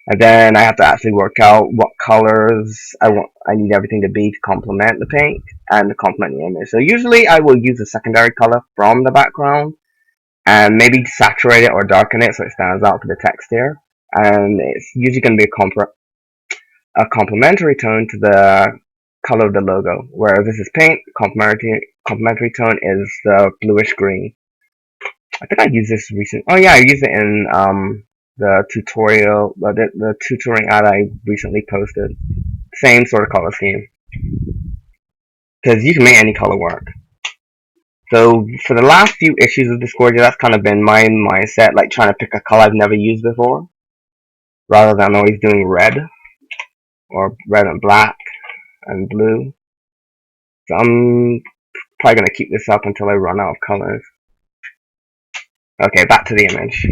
And then I have to actually work out what colors I need everything to be to complement the paint and to complement the image. So usually I will use a secondary color from the background and maybe saturate it or darken it so it stands out to the text here. And it's usually going to be a complementary tone to the color of the logo. Whereas this is paint, complementary tone is the bluish green. I think I used this recent. Oh yeah, I used it in the tutorial, the tutoring ad I recently posted. Same sort of color scheme. Because you can make any color work. So for the last few issues of Discordia, that's kind of been my mindset, like trying to pick a color I've never used before, rather than always doing red or red and black and blue. So I'm probably gonna keep this up until I run out of colors. Okay, back to the image.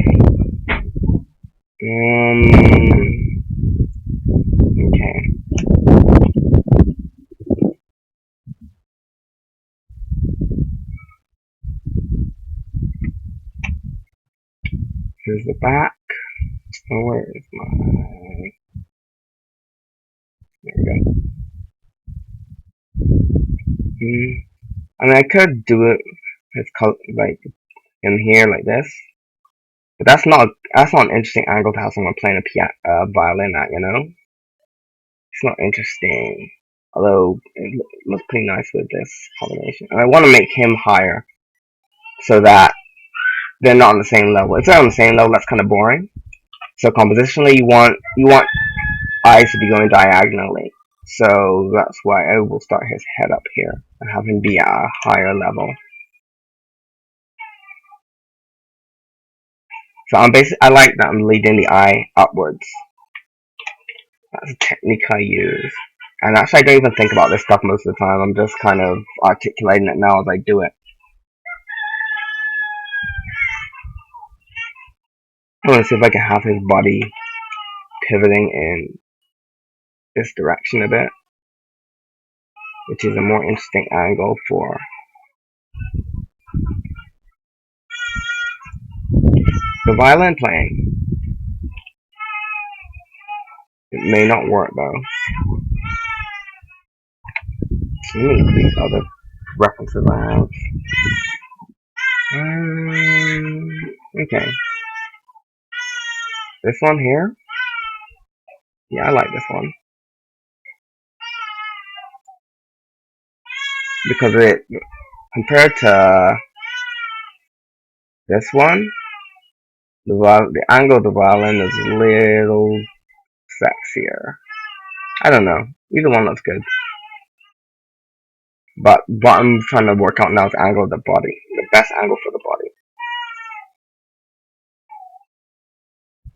Okay. Here's the back. Oh, where is my? There we go. And I could do it like in here like this, but that's not an interesting angle to have someone playing a violin at, you know. It's not interesting. Although it looks pretty nice with this combination. And I want to make him higher so that they're not on the same level. If they're on the same level, that's kind of boring. So compositionally, you want eyes to be going diagonally. So that's why I will start his head up here and have him be at a higher level. So I like that I'm leading the eye upwards. That's a technique I use. And actually I don't even think about this stuff most of the time. I'm just kind of articulating it now as I do it. I want to see if I can have his body pivoting in this direction a bit, which is a more interesting angle for the violin playing. It may not work though. Let me increase other references I have. Okay. This one here? Yeah, I like this one. Because it, compared to this one, the angle of the violin is a little sexier. I don't know. Either one looks good. But what I'm trying to work out now is the angle of the body. The best angle for the body.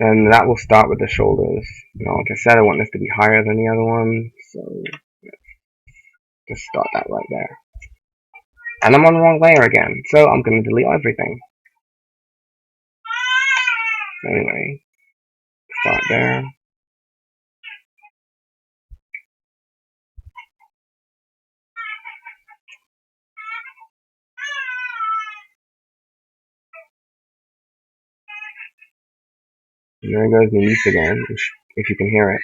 And that will start with the shoulders. You know, like I said, I want this to be higher than the other one. So, just start that right there. And I'm on the wrong layer again. So, I'm going to delete everything. Anyway, start there. And there goes the leaf again, if you can hear it.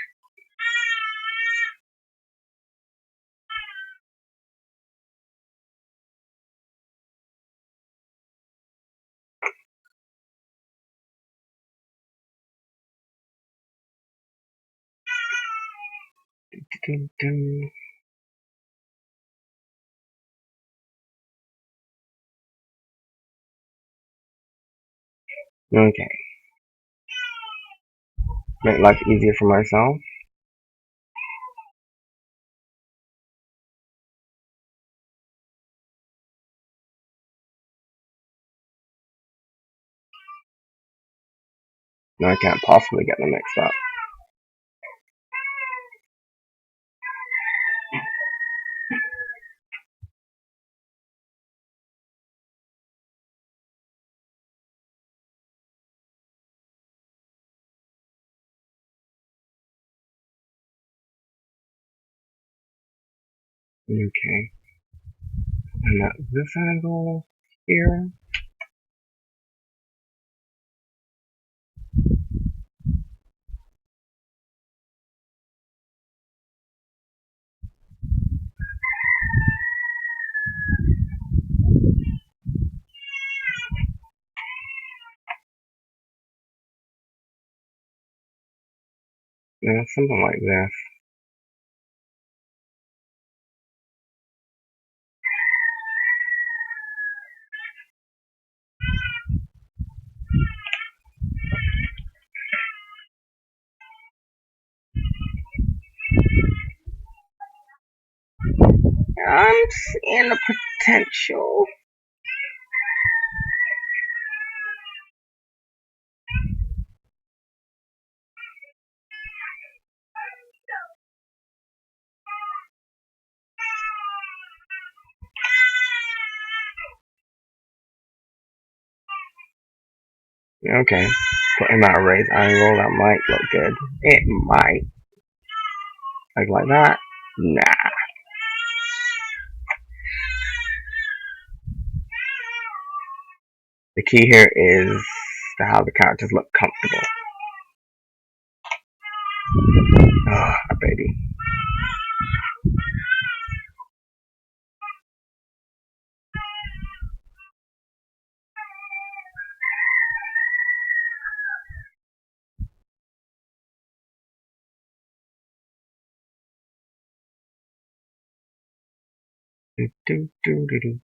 Okay. Make life easier for myself. No, I can't possibly get them mixed up. Okay. And at this angle here. Yeah, something like this. I'm seeing the potential. Okay. Putting that raise angle, that might look good. It might. Like that. Nah. The key here is to have the characters look comfortable. Ah, baby. Do, do, do, do, do.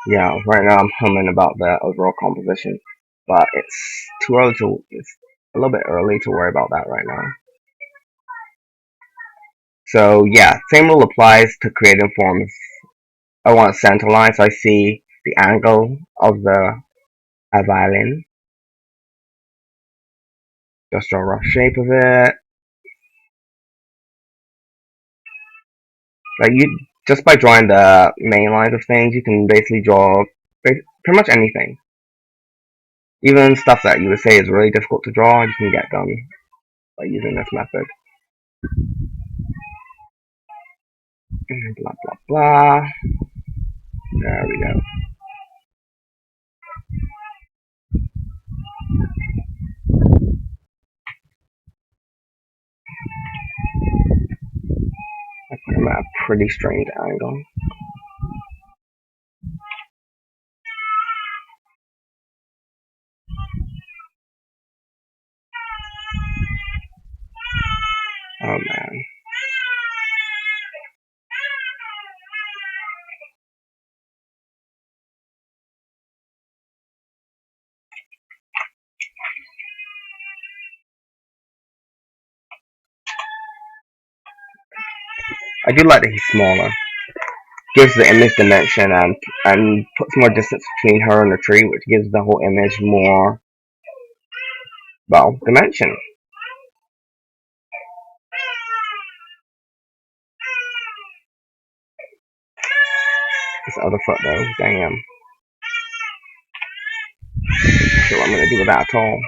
Yeah, right now I'm humming about the overall composition, but it's a little bit early to worry about that right now. So yeah, same rule applies to creating forms. I want a center line, so I see the angle of the violin. Just draw a rough shape of it. Like you, just by drawing the main lines of things, you can basically draw pretty much anything. Even stuff that you would say is really difficult to draw, you can get done by using this method. Blah blah blah. There we go. I'm at a pretty strange angle. Oh man. I do like that he's smaller. Gives the image dimension and puts more distance between her and the tree, which gives the whole image more, well, dimension. This other foot though, damn. So what I'm gonna do with that at all.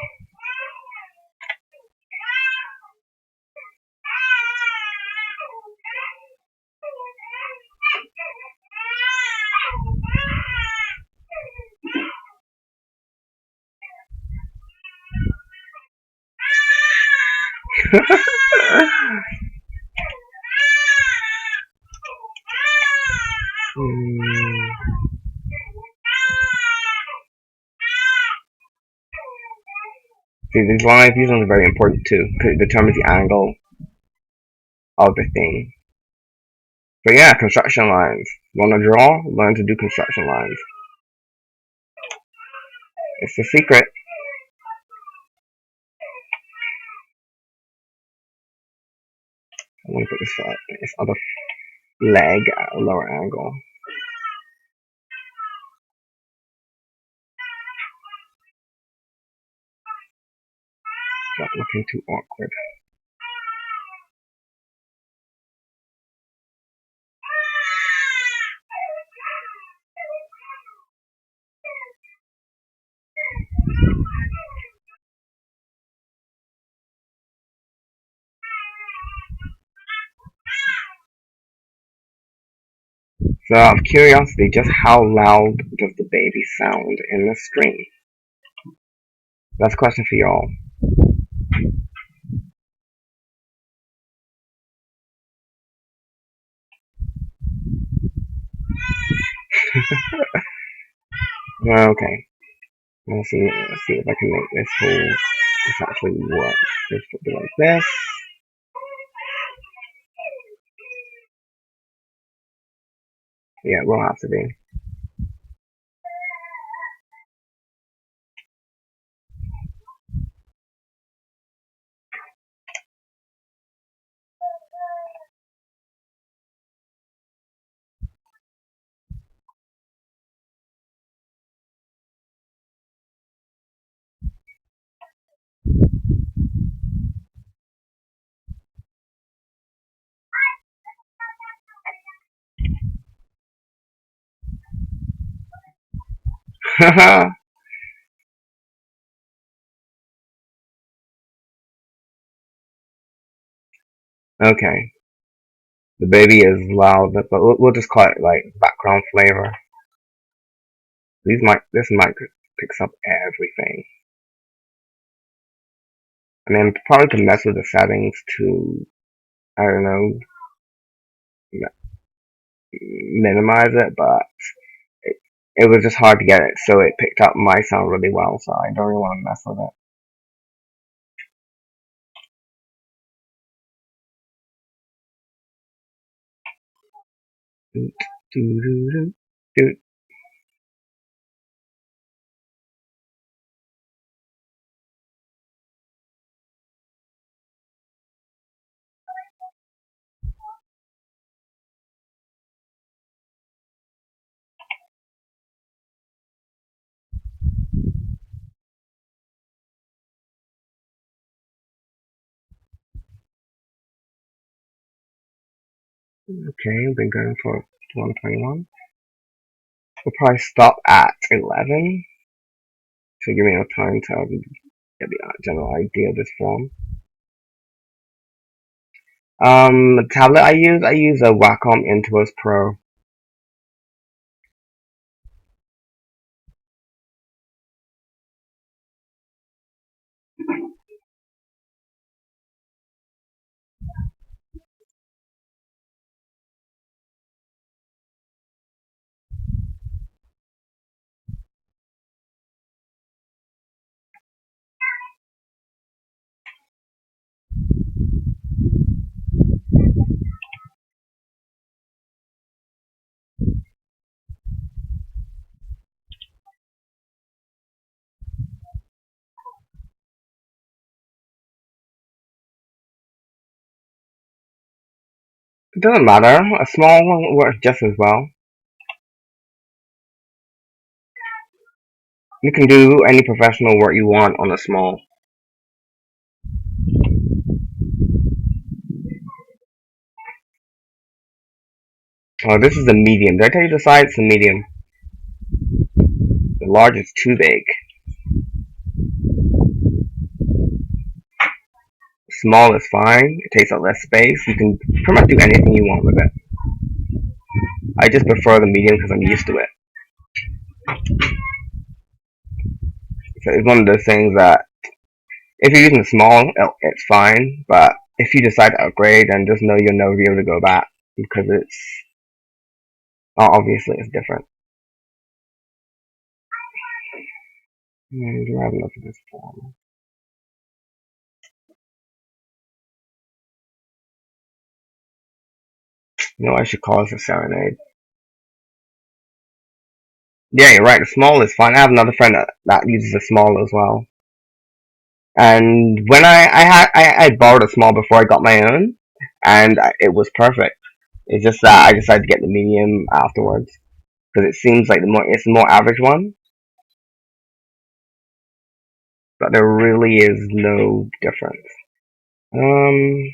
Hmm. See, these these ones are very important too, because it determines the angle of the thing. But yeah, construction lines. You wanna draw? Learn to do construction lines. It's the secret. I'm gonna put this other leg at a lower angle. Not looking too awkward. So out of curiosity, just how loud does the baby sound in the screen? That's a question for y'all. Okay. Let's see if I can make this actually work. This will be like this. Yeah, it will have to be. Okay. The baby is loud, but we'll just call it like background flavor. This mic picks up everything. I mean, probably could mess with the settings to, I don't know, minimize it, but it, it was just hard to get it, so it picked up my sound really well, so I don't really want to mess with it. Okay, I've been going for 121. We'll probably stop at 11 to give me enough time to get the general idea of this form. The tablet I use a Wacom Intuos Pro. It doesn't matter, a small one works just as well. You can do any professional work you want on a small. Oh, this is the medium. Did I tell you the size? It's the medium. The large is too big. Small is fine. It takes up less space. You can pretty much do anything you want with it. I just prefer the medium because I'm used to it. So it's one of those things that if you're using the small, it's fine. But if you decide to upgrade, then just know you'll never be able to go back because it's obviously it's different. Do I have enough of this form? You know, I should call this a serenade. Yeah, you're right. The small is fine. I have another friend that uses a small as well. And when I borrowed a small before I got my own, and it was perfect. It's just that I decided to get the medium afterwards because it seems like it's the more average one, but there really is no difference. Um,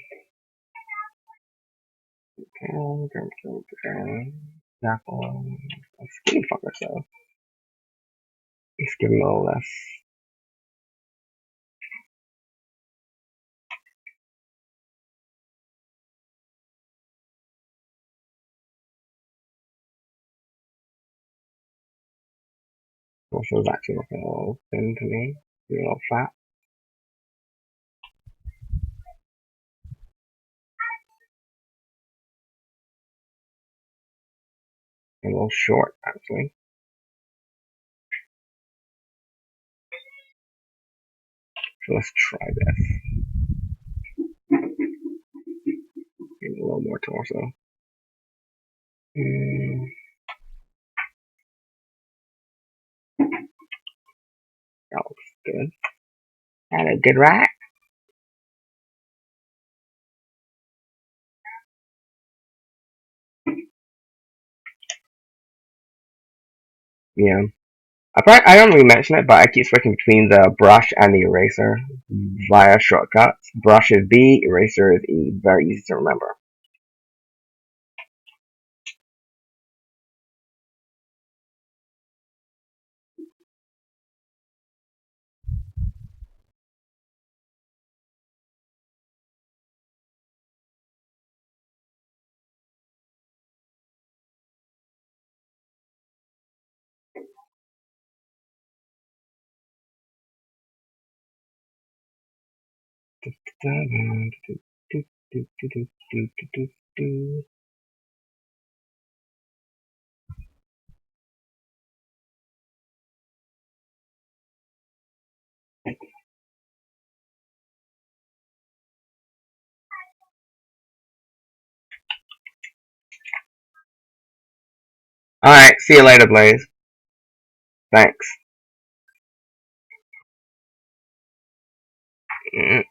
skinny fucker, so let's give him a little less. Also, it's actually looking a little thin to me, a little fat, and a little short actually. So let's try this. Give it a little more torso. Mm, that looks good. That look good, right? Yeah. I don't really mention it, but I keep switching between the brush and the eraser via shortcuts. Brush is B, eraser is E. Very easy to remember. Alright, see you later, Blaze. Thanks. Mm,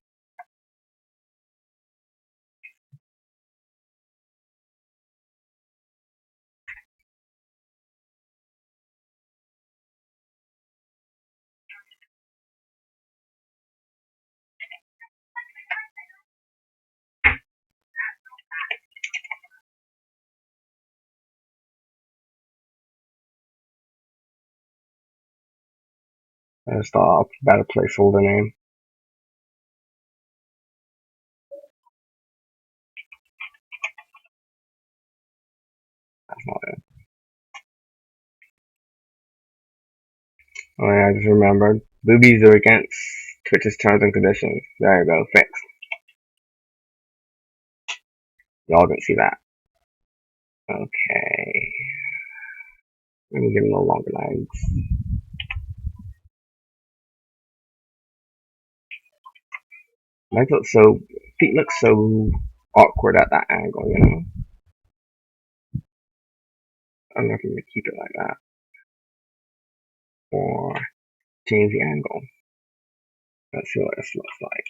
I just thought I'll better placeholder name. That's not it. Oh yeah, I just remembered. Boobies are against Twitch's terms and conditions. There you go, fixed. Y'all didn't see that. Okay. Let me give him a little longer legs. Legs look so, feet look so awkward at that angle, you know? I'm not gonna keep it like that. Or change the angle. Let's see what this looks like.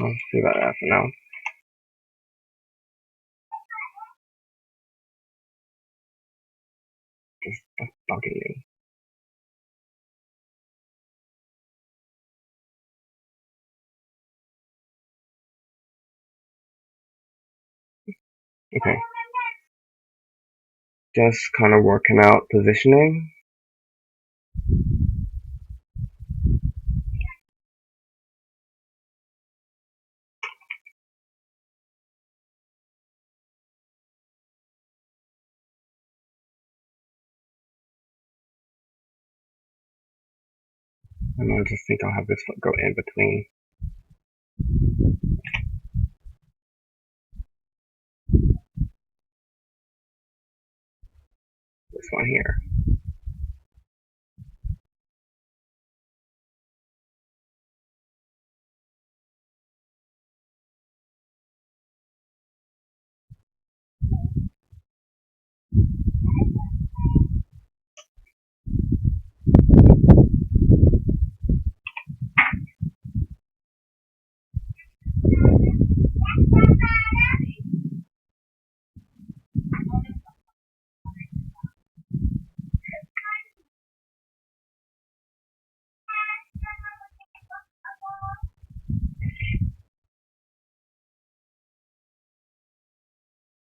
Let's see about that for now. Just bugging me. Okay. Just kind of working out positioning. And I just think I'll have this foot go in between this one here.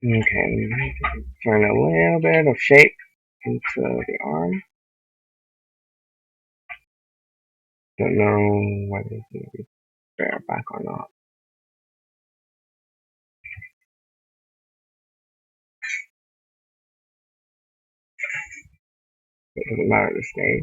Okay, turn a little bit of shape into the arm. Don't know whether it's going to be bare back or not. It doesn't matter at this stage.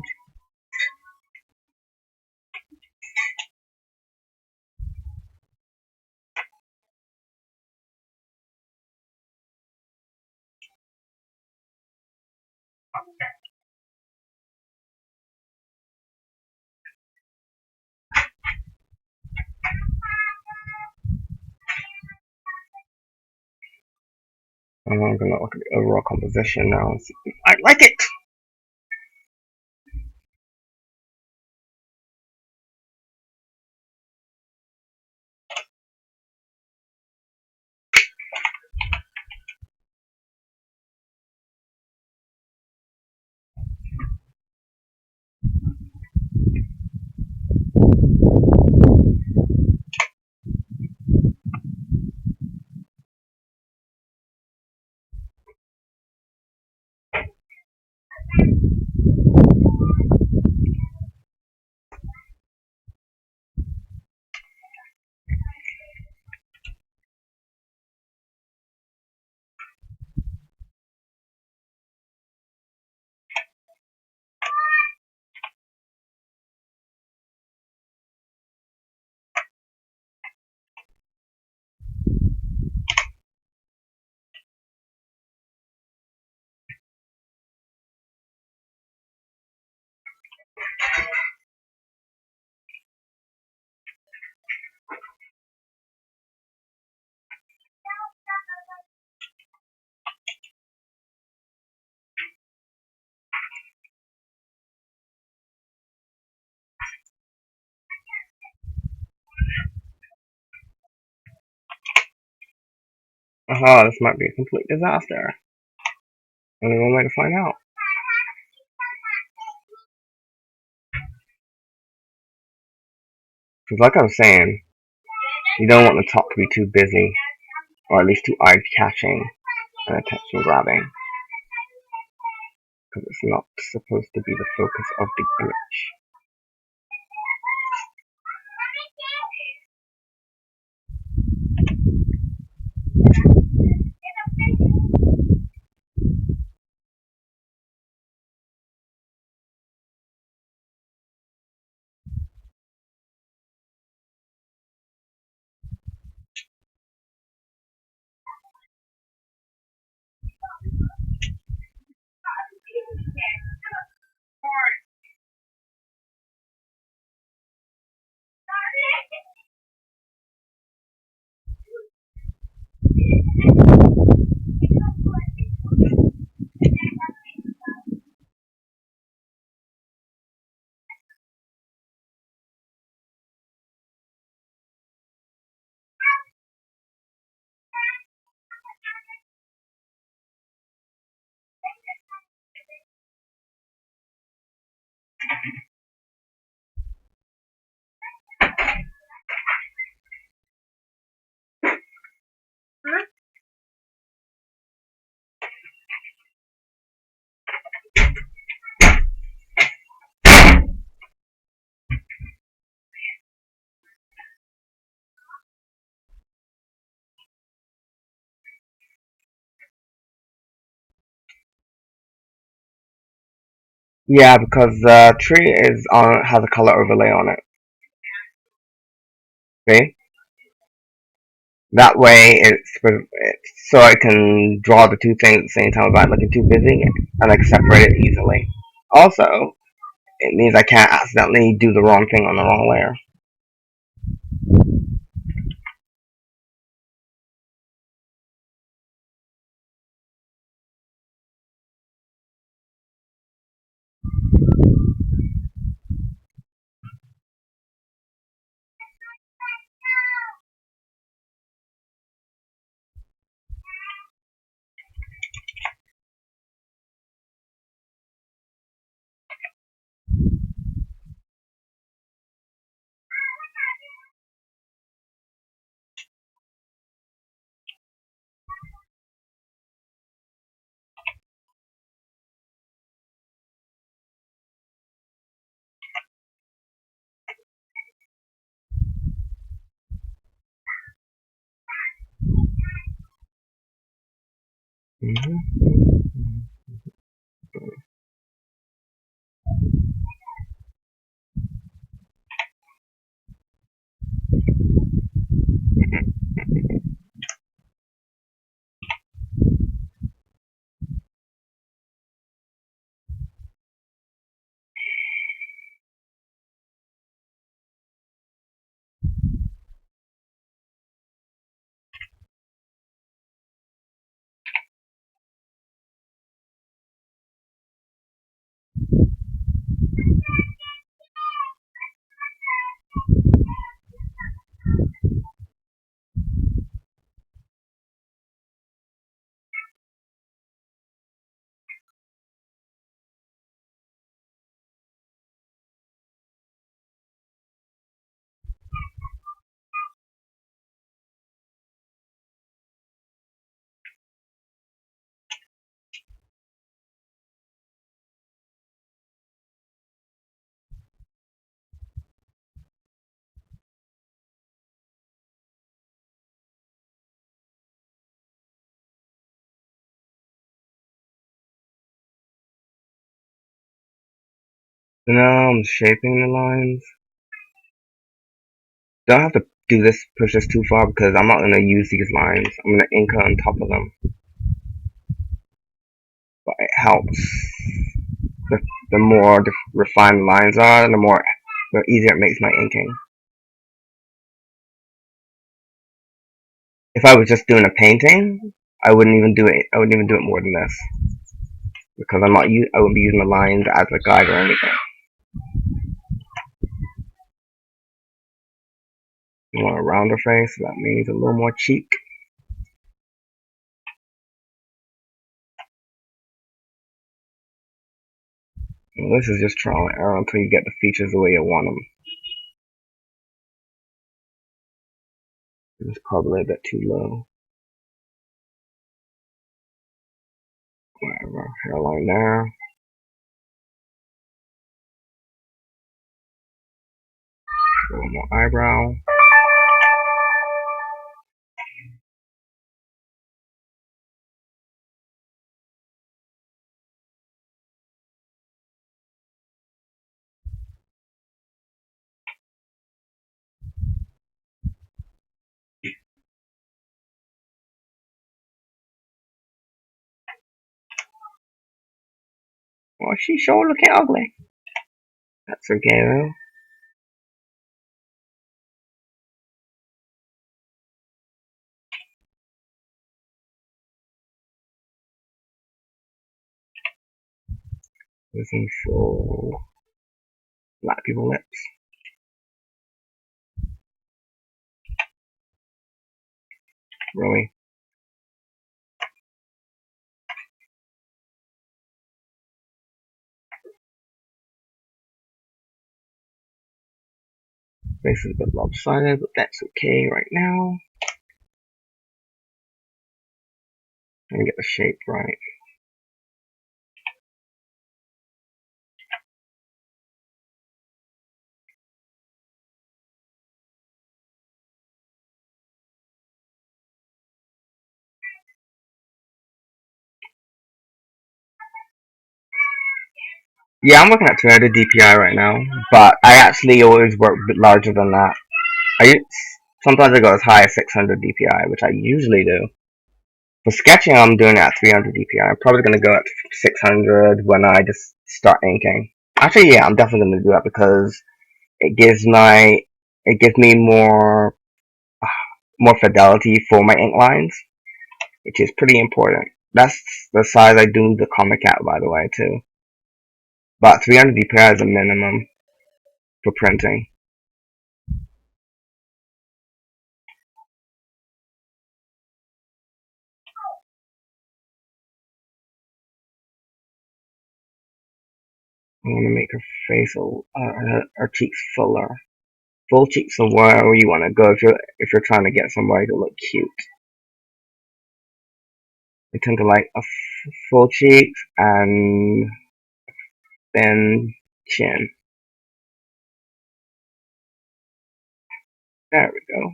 I'm going to look at the overall composition now. I like it! This might be a complete disaster. Only one way to find out. Because like I was saying, you don't want the top to be too busy, or at least too eye-catching and attention-grabbing. Because it's not supposed to be the focus of the glitch. Yeah, because the tree is on has a color overlay on it. See? That way, it's so I can draw the two things at the same time without looking too busy, and I can separate it easily. Also, it means I can't accidentally do the wrong thing on the wrong layer. Mm-hmm. So now I'm shaping the lines. Don't have to do this, push this too far because I'm not going to use these lines. I'm going to ink on top of them. But it helps. The, the more refined lines are, the easier it makes my inking. If I was just doing a painting, I wouldn't even do it. I wouldn't even do it more than this because I wouldn't be using the lines as a guide or anything. You want a rounder face, so that means a little more cheek. And this is just trial and error until you get the features the way you want them. It's probably a bit too low. Whatever. Hairline there. A little more eyebrow. Well, she sure looking ugly. That's okay though. Listen for black people lips. Really. Face is a bit lopsided, but that's okay right now. Let me get the shape right. Yeah, I'm looking at 200 DPI right now, but I actually always work a bit larger than that. I sometimes I go as high as 600 DPI, which I usually do. For sketching, I'm doing it at 300 DPI. I'm probably going to go at 600 when I just start inking. Actually, yeah, I'm definitely going to do that because it gives me more fidelity for my ink lines, which is pretty important. That's the size I do the comic at, by the way, too. But 300 DPI is a minimum for printing. I'm gonna make her face, her cheeks fuller. Full cheeks are where you want to go if you're trying to get somebody to look cute. I tend to like a full cheeks and thin chin. There we go.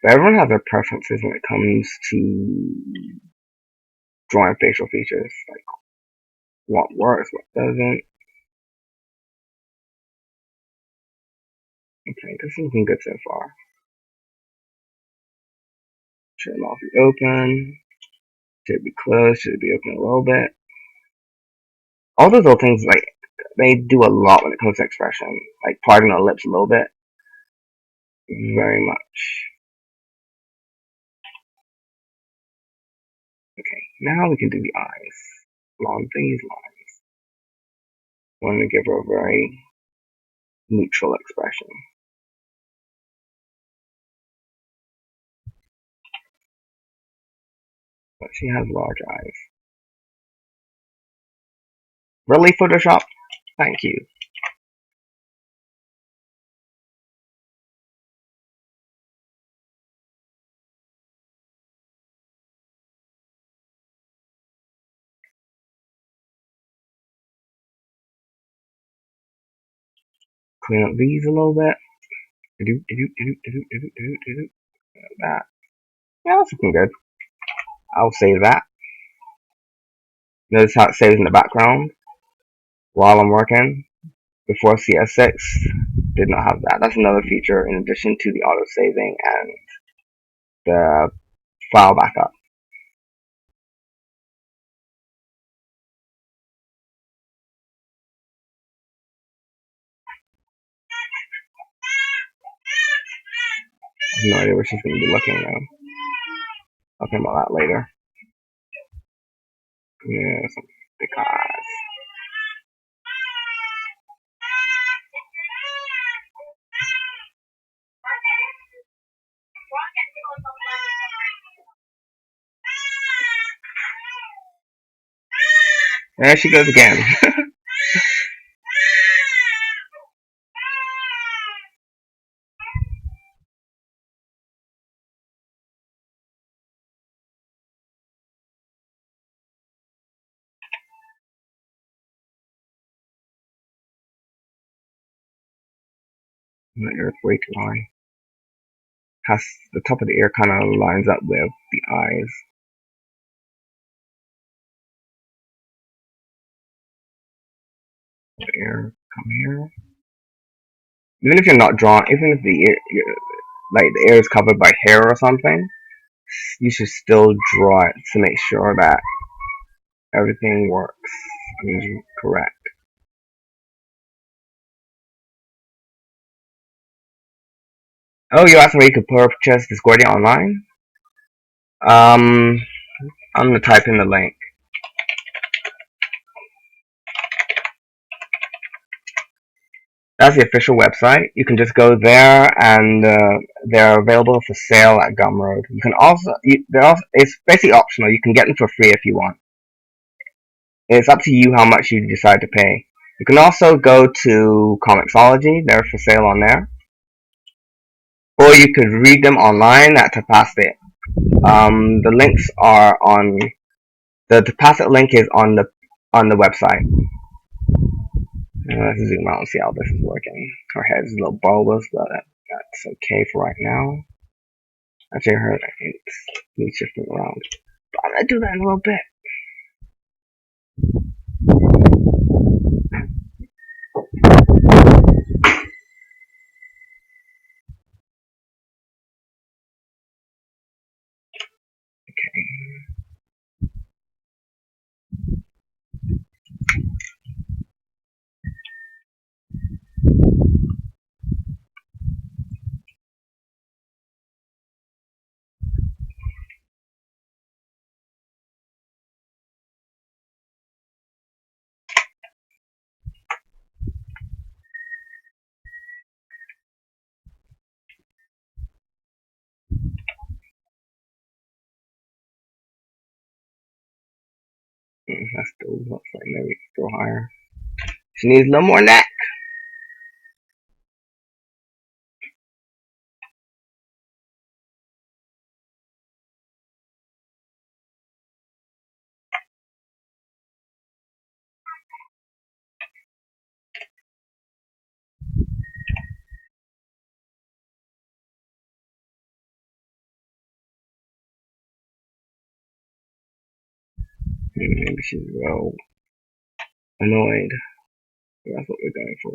But everyone has their preferences when it comes to drawing facial features. Like what works, what doesn't. Okay, this is looking good so far. Should mouth be open? Should it be closed? Should it be open a little bit? All those little things, like, they do a lot when it comes to expression. Like parting the lips a little bit. Very much. Okay, now we can do the eyes. Along these lines. I want to give her a very neutral expression. But she has large eyes. Really, Photoshop? Thank you. Clean up these a little bit. That. Yeah, that's looking good. I'll save that. Notice how it saves in the background while I'm working. Before CS6 did not have that. That's another feature in addition to the auto saving and the file backup. I have no idea where she's going to be looking though. I'll think about that later. Yeah, because There she goes again. The earthquake line has the top of the ear kind of lines up with the eyes. The ear come here. Even if you're not drawn, even if the ear, like the ear is covered by hair or something, you should still draw it to make sure that everything works. I mean, correct. Oh, you asked where you could purchase Discordia online? Um, I'm gonna type in the link. That's the official website. You can just go there, and they're available for sale at Gumroad. You can also, it's basically optional. You can get them for free if you want. It's up to you how much you decide to pay. You can also go to Comixology. They're for sale on there. Or you could read them online at Tapastic. The links are on the Tapastic link is on the website. Let's zoom out and see how this is working. Her head's a little bulbous, but that's okay for right now. Actually, her needs shifting around. But I'm gonna do that in a little bit. That still looks like maybe go higher. She needs a little more neck. Maybe she's real annoyed. That's what we're going for.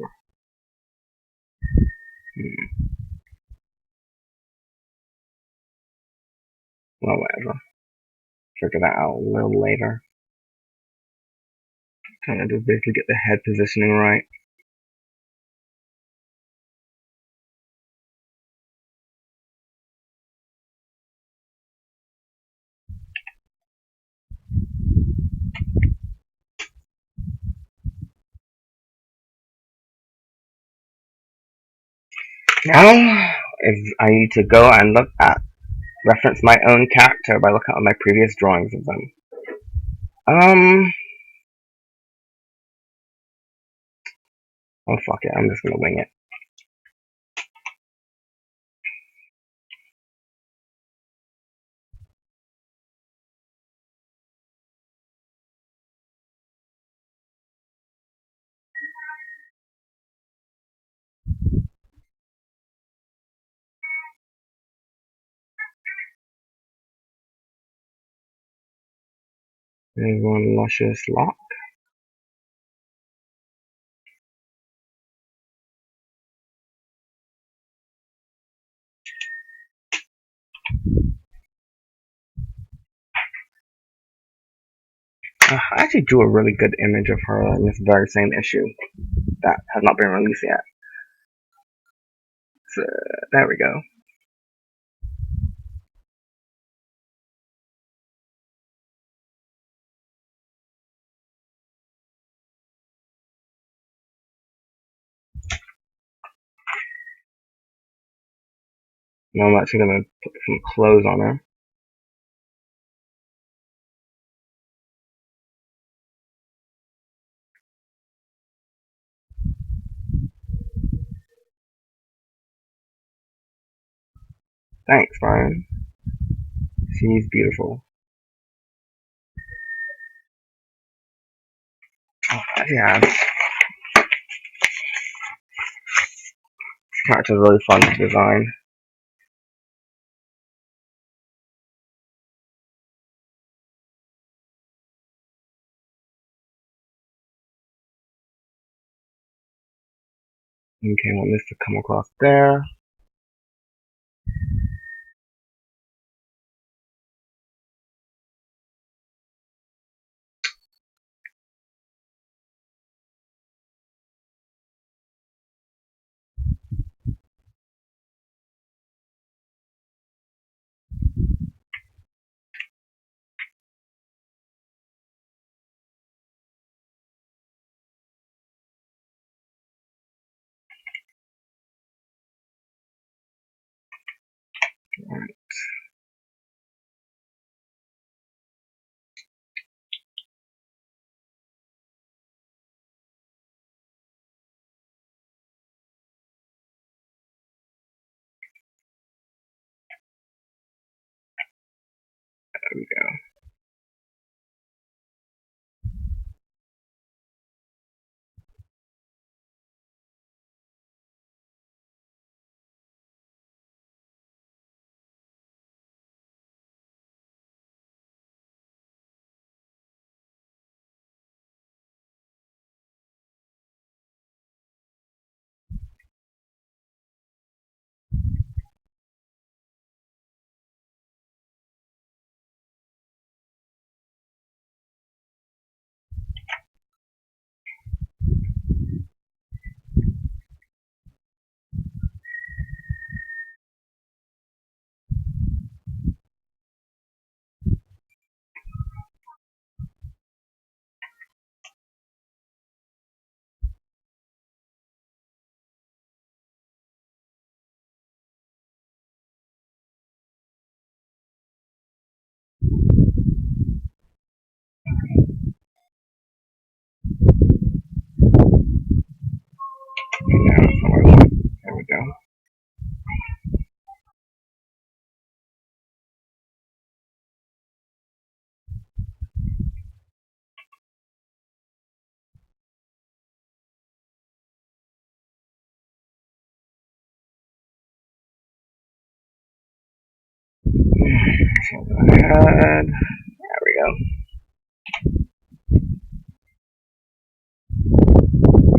Well, whatever. Figure that out a little later. Trying to just basically get the head positioning right. Now, if I need to go and reference my own character by looking at my previous drawings of them. Oh fuck it, I'm just gonna wing it. There's one luscious lock. I actually drew a really good image of her in this very same issue that has not been released yet. So, there we go. Now I'm actually gonna put some clothes on her. Thanks, Brian. She's beautiful. Yeah, character's really fun to design. Okay, I want this to come across there. Alright, there we go. And now somewhere like, there we go. So go ahead. There we go.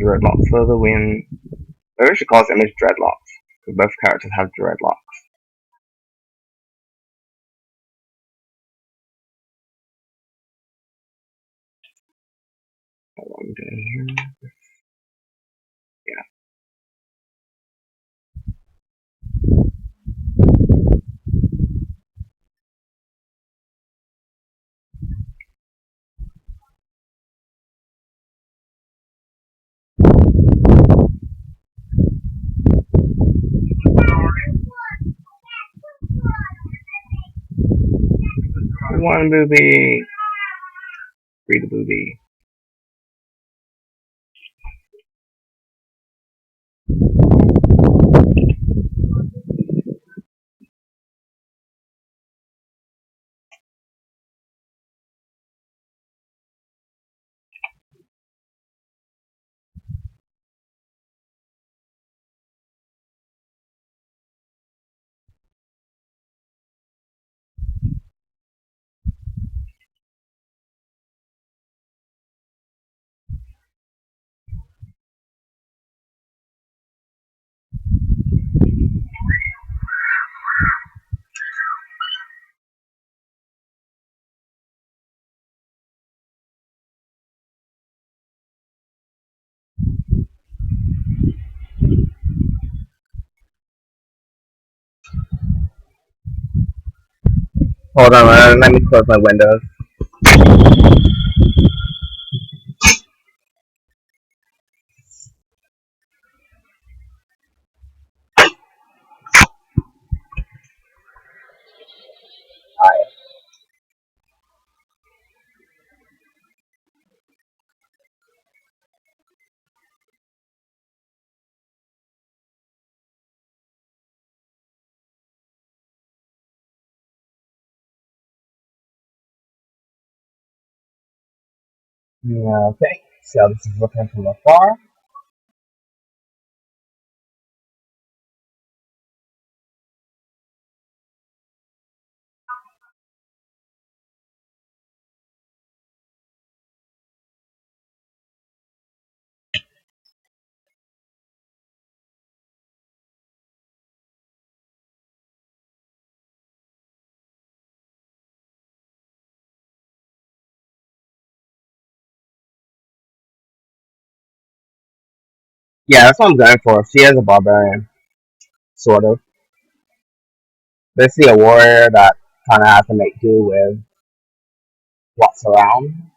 Dreadlocks for the win. Maybe we should call this image dreadlocks, because both characters have dreadlocks. What I'm doing here. Yeah. One booby. Free the booby. Hold on, let me close my windows. Okay, so this is looking from afar. Yeah, that's what I'm going for. She is a barbarian, sort of. Basically, a warrior that kind of has to make do with what's around.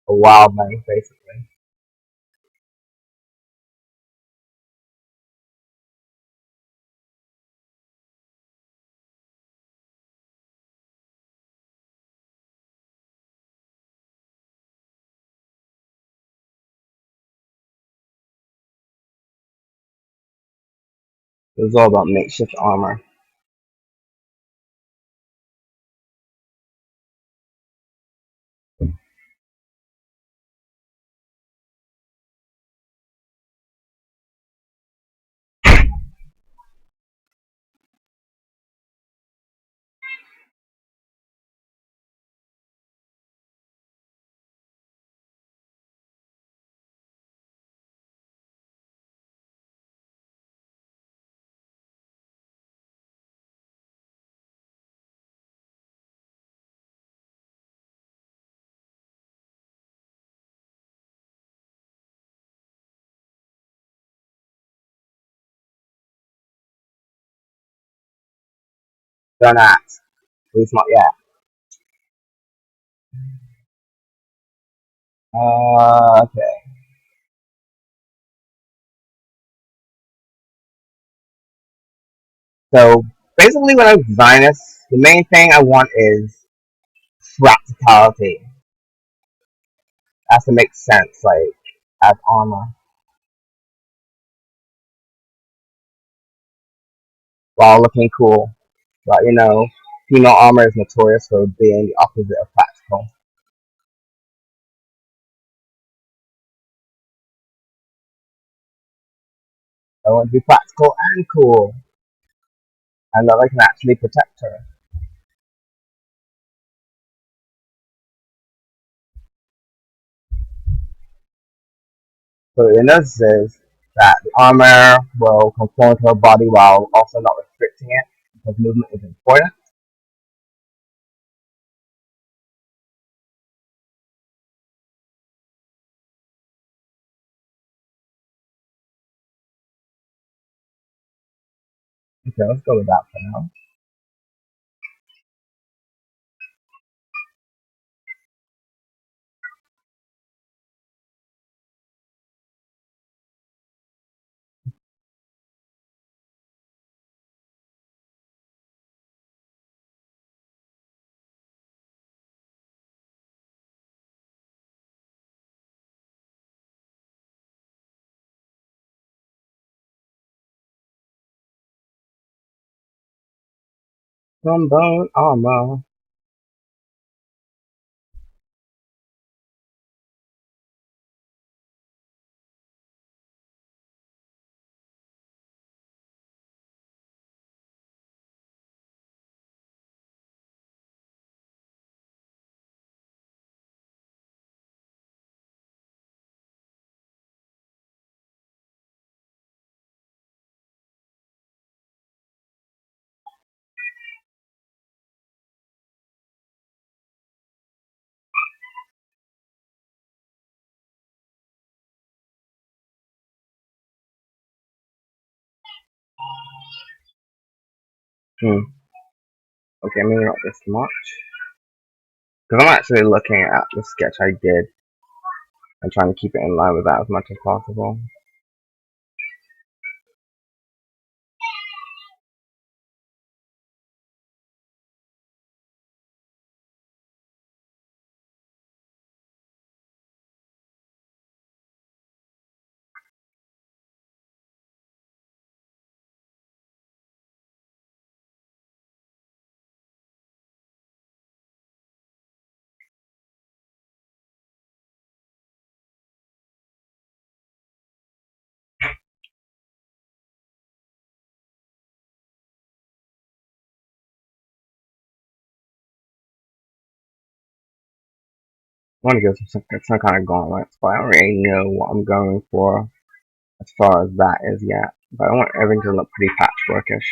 A wildling, basically. It was all about makeshift armor. Don't ask. At least not yet. Okay. So basically, when I design this, the main thing I want is practicality. It has to make sense, like as armor, while looking cool. But female armor is notorious for being the opposite of practical. I want to be practical and cool, and that I can actually protect her. So it notices that the armor will conform to her body while also not restricting it, because movement is important. Okay, let's go with that for now. Some bone armor. Hmm. Okay, maybe not this much. Because I'm actually looking at the sketch I did and trying to keep it in line with that as much as possible. want to go some kind of gauntlets, but I don't really know what I'm going for as far as that is yet. But I want everything to look pretty patchworkish.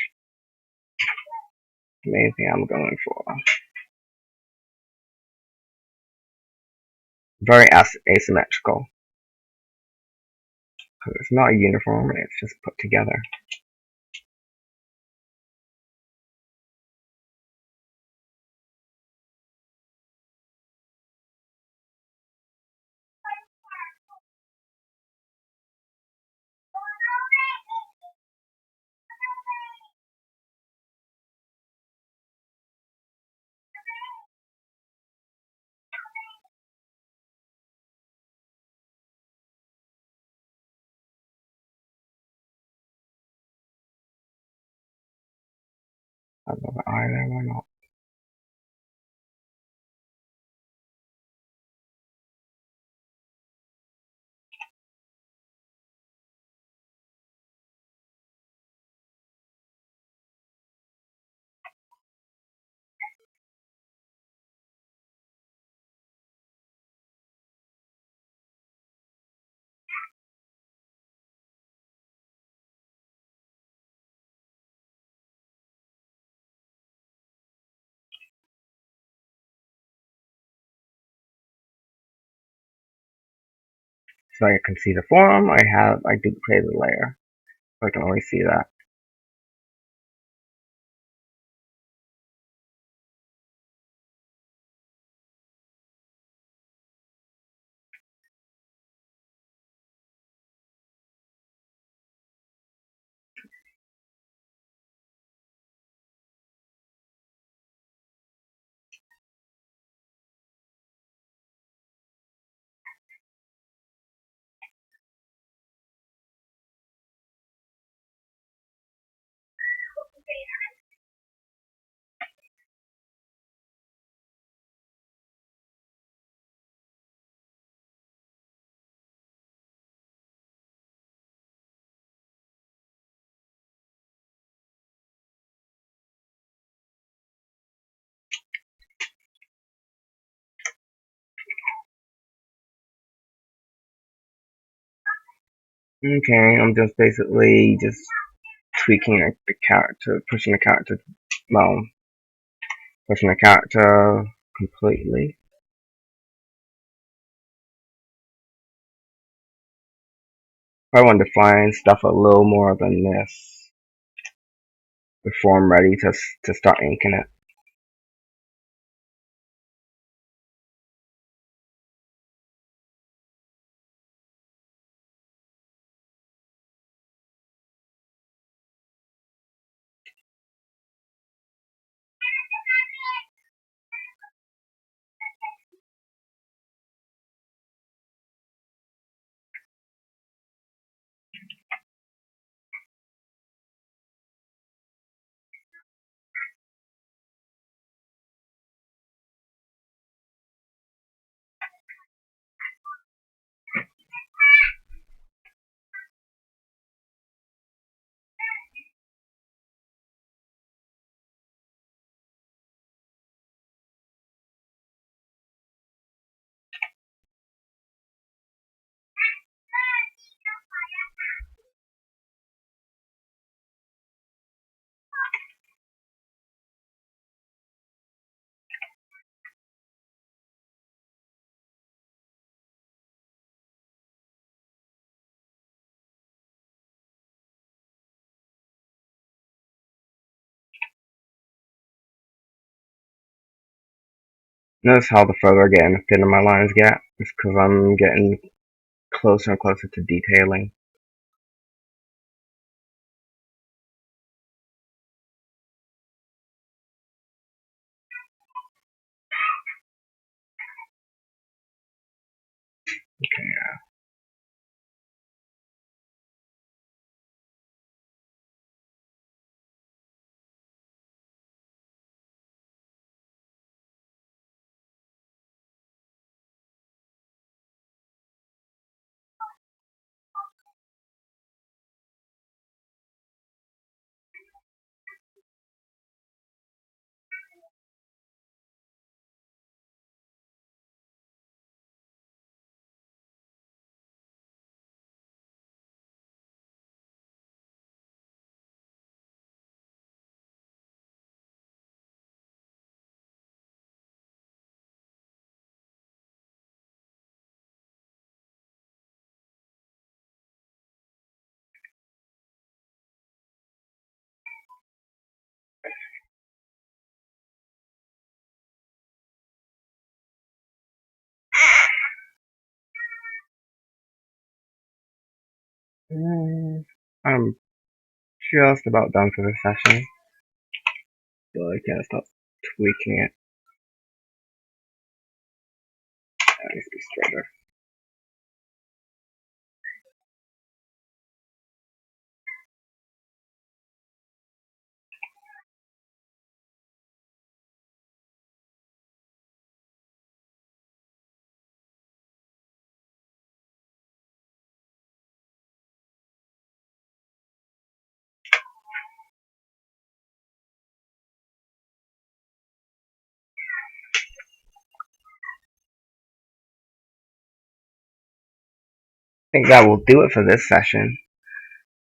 The main thing I'm going for. Very asymmetrical. Because it's not a uniform, it's just put together. I love it either, why not? So I can see the form, I duplicated the layer. So I can always see that. Okay, I'm just basically just tweaking the character, well, pushing the character completely. I want to define stuff a little more than this before I'm ready to start inking it. Notice how the further I get in the thinner my lines get? It's because I'm getting closer and closer to detailing. Okay. I'm just about done for this session, so I can't stop tweaking it. That needs to be straighter. I think that will do it for this session.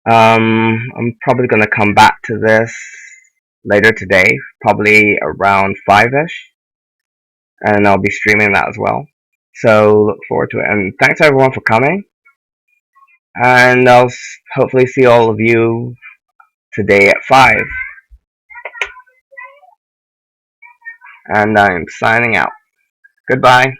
I'm probably gonna come back to this later today, probably around 5ish, and I'll be streaming that as well. So look forward to it, and thanks everyone for coming. And I'll hopefully see all of you today at 5. And I'm signing out. Goodbye.